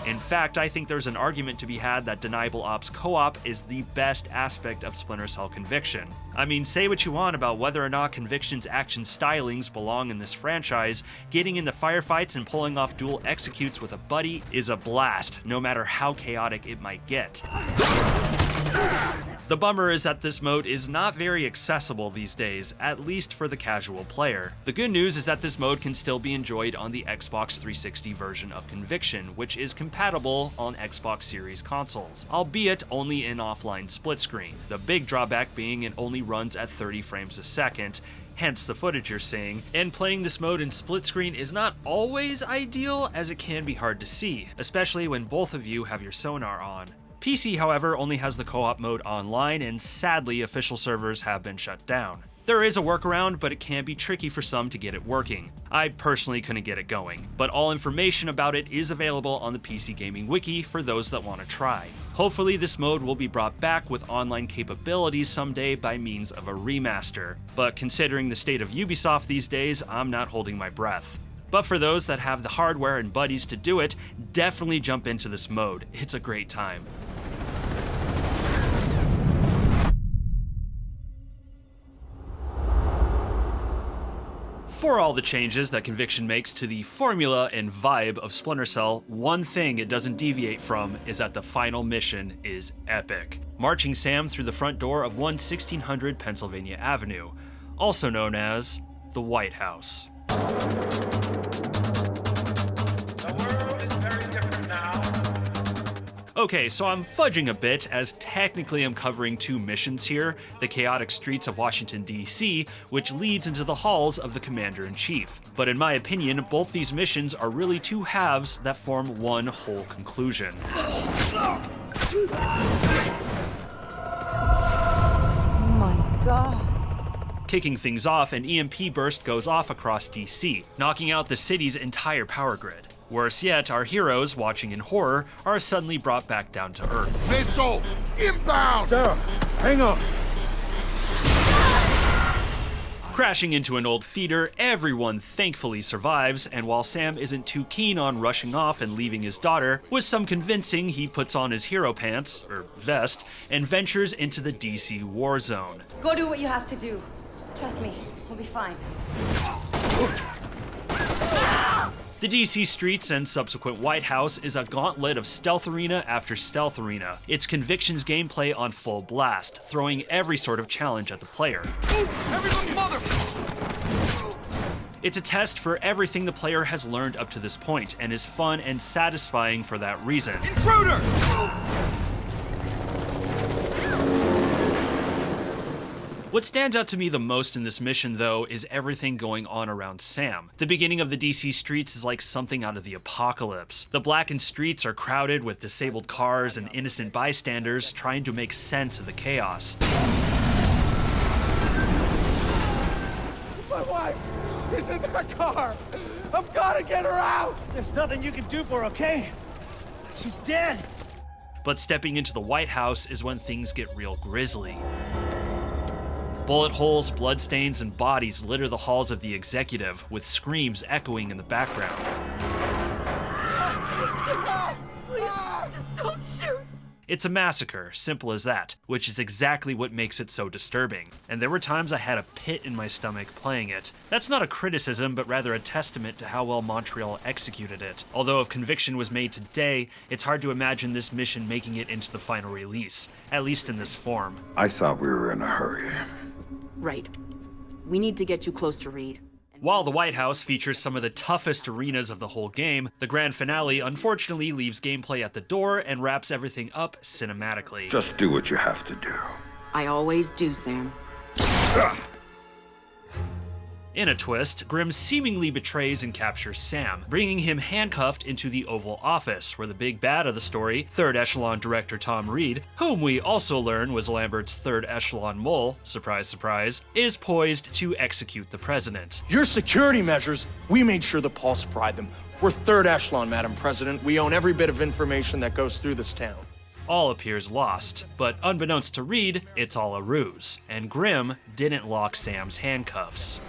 D: In fact, I think there's an argument to be had that Deniable Ops co-op is the best aspect of Splinter Cell Conviction. I mean, say what you want about whether or not Conviction's action stylings belong in this franchise, getting into firefights and pulling off dual executes with a buddy is a blast, no matter how chaotic it might get. The bummer is that this mode is not very accessible these days, at least for the casual player. The good news is that this mode can still be enjoyed on the Xbox 360 version of Conviction, which is compatible on Xbox Series consoles, albeit only in offline split screen. The big drawback being it only runs at 30 frames a second, hence the footage you're seeing, and playing this mode in split screen is not always ideal, as it can be hard to see, especially when both of you have your sonar on. PC, however, only has the co-op mode online, and sadly, official servers have been shut down. There is a workaround, but it can be tricky for some to get it working. I personally couldn't get it going, but all information about it is available on the PC Gaming Wiki for those that want to try. Hopefully this mode will be brought back with online capabilities someday by means of a remaster, but considering the state of Ubisoft these days, I'm not holding my breath. But for those that have the hardware and buddies to do it, definitely jump into this mode. It's a great time. For all the changes that Conviction makes to the formula and vibe of Splinter Cell, one thing it doesn't deviate from is that the final mission is epic. Marching Sam through the front door of 1600 Pennsylvania Avenue, also known as the White House. Okay, so I'm fudging a bit, as technically I'm covering two missions here, the chaotic streets of Washington D.C., which leads into the halls of the Commander-in-Chief. But in my opinion, both these missions are really two halves that form one whole conclusion.
A: Oh my God.
D: Kicking things off, an EMP burst goes off across DC, knocking out the city's entire power grid. Worse yet, our heroes, watching in horror, are suddenly brought back down to Earth.
L: Missile! Inbound!
M: Sarah, hang on.
D: Crashing into an old theater, everyone thankfully survives, and while Sam isn't too keen on rushing off and leaving his daughter, with some convincing he puts on his hero pants, or vest, and ventures into the DC war zone.
A: Go do what you have to do. Trust me, we'll be fine.
D: The DC streets and subsequent White House is a gauntlet of stealth arena after stealth arena, its Conviction's gameplay on full blast, throwing every sort of challenge at the player.
G: Everyone, mother!
D: It's a test for everything the player has learned up to this point, and is fun and satisfying for that reason.
G: Intruder!
D: What stands out to me the most in this mission, though, is everything going on around Sam. The beginning of the DC streets is like something out of the apocalypse. The blackened streets are crowded with disabled cars and innocent bystanders trying to make sense of the chaos.
G: My wife is in that car! I've got to get her out!
S: There's nothing you can do for her, okay? She's dead!
D: But stepping into the White House is when things get real grisly. Bullet holes, bloodstains, and bodies litter the halls of the executive, with screams echoing in the background.
N: Please, just don't shoot!
D: It's a massacre, simple as that, which is exactly what makes it so disturbing. And there were times I had a pit in my stomach playing it. That's not a criticism, but rather a testament to how well Montreal executed it. Although if Conviction was made today, it's hard to imagine this mission making it into the final release, at least in this form.
B: I thought we were in a hurry.
F: Right. We need to get you close to Reed.
D: While the White House features some of the toughest arenas of the whole game, the grand finale unfortunately leaves gameplay at the door and wraps everything up cinematically.
B: Just do what you have to do.
F: I always do, Sam.
D: In a twist, Grim seemingly betrays and captures Sam, bringing him handcuffed into the Oval Office, where the big bad of the story, third echelon director Tom Reed, whom we also learn was Lambert's third echelon mole, surprise surprise, is poised to execute the president.
J: Your security measures, we made sure the Pulse fried them. We're third echelon, Madam President. We own every bit of information that goes through this town.
D: All appears lost, but unbeknownst to Reed, it's all a ruse, and Grim didn't lock Sam's handcuffs.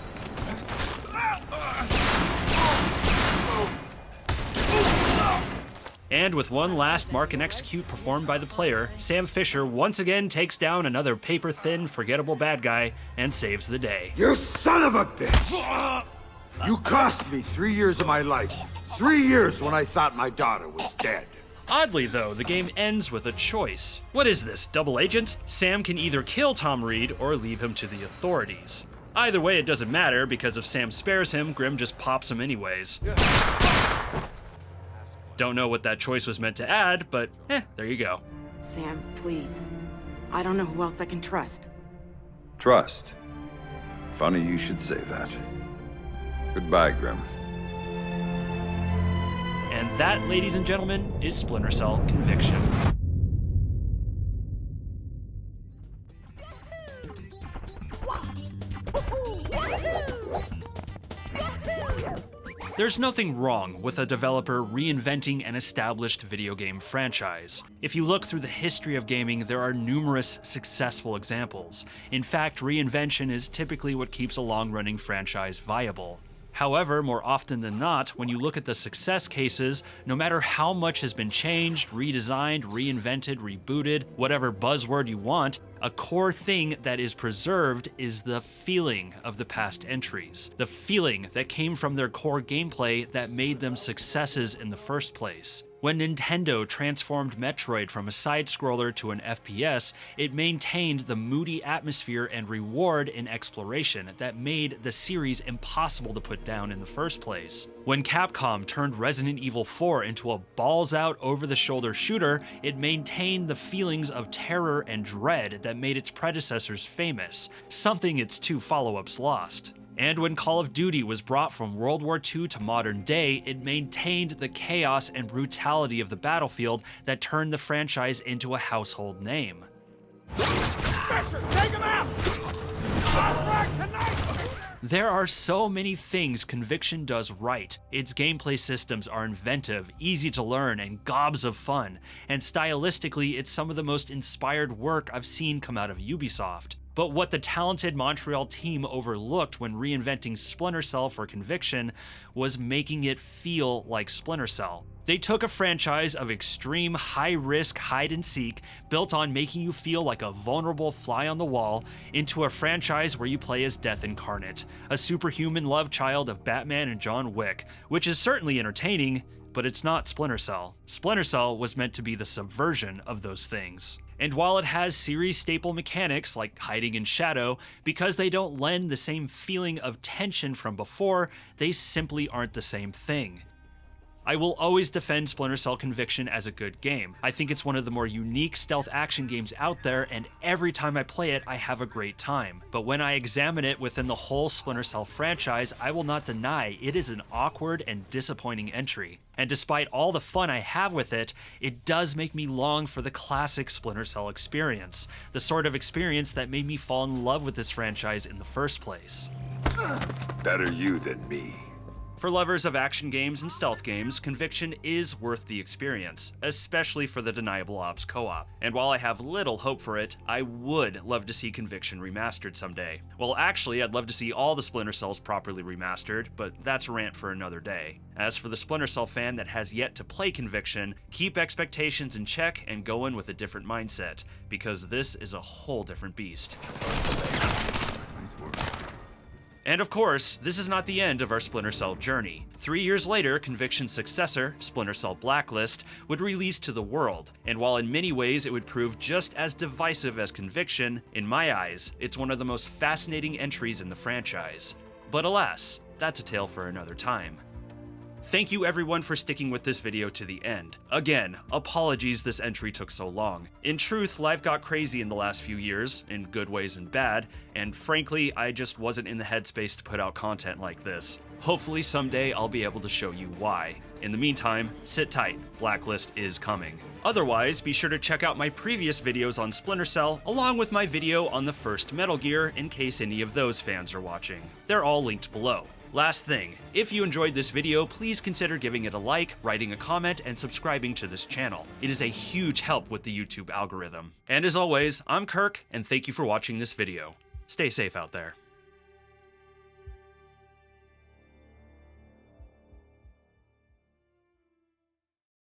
D: And with one last mark and execute performed by the player, Sam Fisher once again takes down another paper-thin, forgettable bad guy and saves the day.
E: You son of a bitch! You cost me 3 years of my life. 3 years when I thought my daughter was dead.
D: Oddly, though, the game ends with a choice. What is this, double agent? Sam can either kill Tom Reed or leave him to the authorities. Either way, it doesn't matter, because if Sam spares him, Grim just pops him anyways. Don't know what that choice was meant to add, but there you go.
F: Sam, please. I don't know who else I can trust.
B: Trust? Funny you should say that. Goodbye, Grim.
D: And that, ladies and gentlemen, is Splinter Cell Conviction. There's nothing wrong with a developer reinventing an established video game franchise. If you look through the history of gaming, there are numerous successful examples. In fact, reinvention is typically what keeps a long-running franchise viable. However, more often than not, when you look at the success cases, no matter how much has been changed, redesigned, reinvented, rebooted, whatever buzzword you want, a core thing that is preserved is the feeling of the past entries. The feeling that came from their core gameplay that made them successes in the first place. When Nintendo transformed Metroid from a side-scroller to an FPS, it maintained the moody atmosphere and reward in exploration that made the series impossible to put down in the first place. When Capcom turned Resident Evil 4 into a balls-out, over-the-shoulder shooter, it maintained the feelings of terror and dread that made its predecessors famous, something its two follow-ups lost. And when Call of Duty was brought from World War II to modern day, it maintained the chaos and brutality of the battlefield that turned the franchise into a household name.
G: Fisher, take him out!
D: There are so many things Conviction does right. Its gameplay systems are inventive, easy to learn, and gobs of fun. And stylistically, it's some of the most inspired work I've seen come out of Ubisoft. But what the talented Montreal team overlooked when reinventing Splinter Cell for Conviction was making it feel like Splinter Cell. They took a franchise of extreme high-risk hide-and-seek built on making you feel like a vulnerable fly on the wall into a franchise where you play as Death Incarnate, a superhuman love child of Batman and John Wick, which is certainly entertaining, but it's not Splinter Cell. Splinter Cell was meant to be the subversion of those things. And while it has series staple mechanics like hiding in shadow, because they don't lend the same feeling of tension from before, they simply aren't the same thing. I will always defend Splinter Cell Conviction as a good game. I think it's one of the more unique stealth action games out there, and every time I play it, I have a great time. But when I examine it within the whole Splinter Cell franchise, I will not deny it is an awkward and disappointing entry. And despite all the fun I have with it, it does make me long for the classic Splinter Cell experience, the sort of experience that made me fall in love with this franchise in the first place.
B: Better you than me.
D: For lovers of action games and stealth games, Conviction is worth the experience, especially for the Deniable Ops co-op. And while I have little hope for it, I would love to see Conviction remastered someday. Well, actually, I'd love to see all the Splinter Cells properly remastered, but that's a rant for another day. As for the Splinter Cell fan that has yet to play Conviction, keep expectations in check and go in with a different mindset, because this is a whole different beast.
B: Nice work.
D: And of course, this is not the end of our Splinter Cell journey. 3 years later, Conviction's successor, Splinter Cell Blacklist, would release to the world, and while in many ways it would prove just as divisive as Conviction, in my eyes, it's one of the most fascinating entries in the franchise. But alas, that's a tale for another time. Thank you everyone for sticking with this video to the end. Again, apologies this entry took so long. In truth, life got crazy in the last few years, in good ways and bad, and frankly, I just wasn't in the headspace to put out content like this. Hopefully someday I'll be able to show you why. In the meantime, sit tight, Blacklist is coming. Otherwise, be sure to check out my previous videos on Splinter Cell, along with my video on the first Metal Gear in case any of those fans are watching. They're all linked below. Last thing, if you enjoyed this video, please consider giving it a like, writing a comment, and subscribing to this channel. It is a huge help with the YouTube algorithm. And as always, I'm Kirk, and thank you for watching this video. Stay safe out there.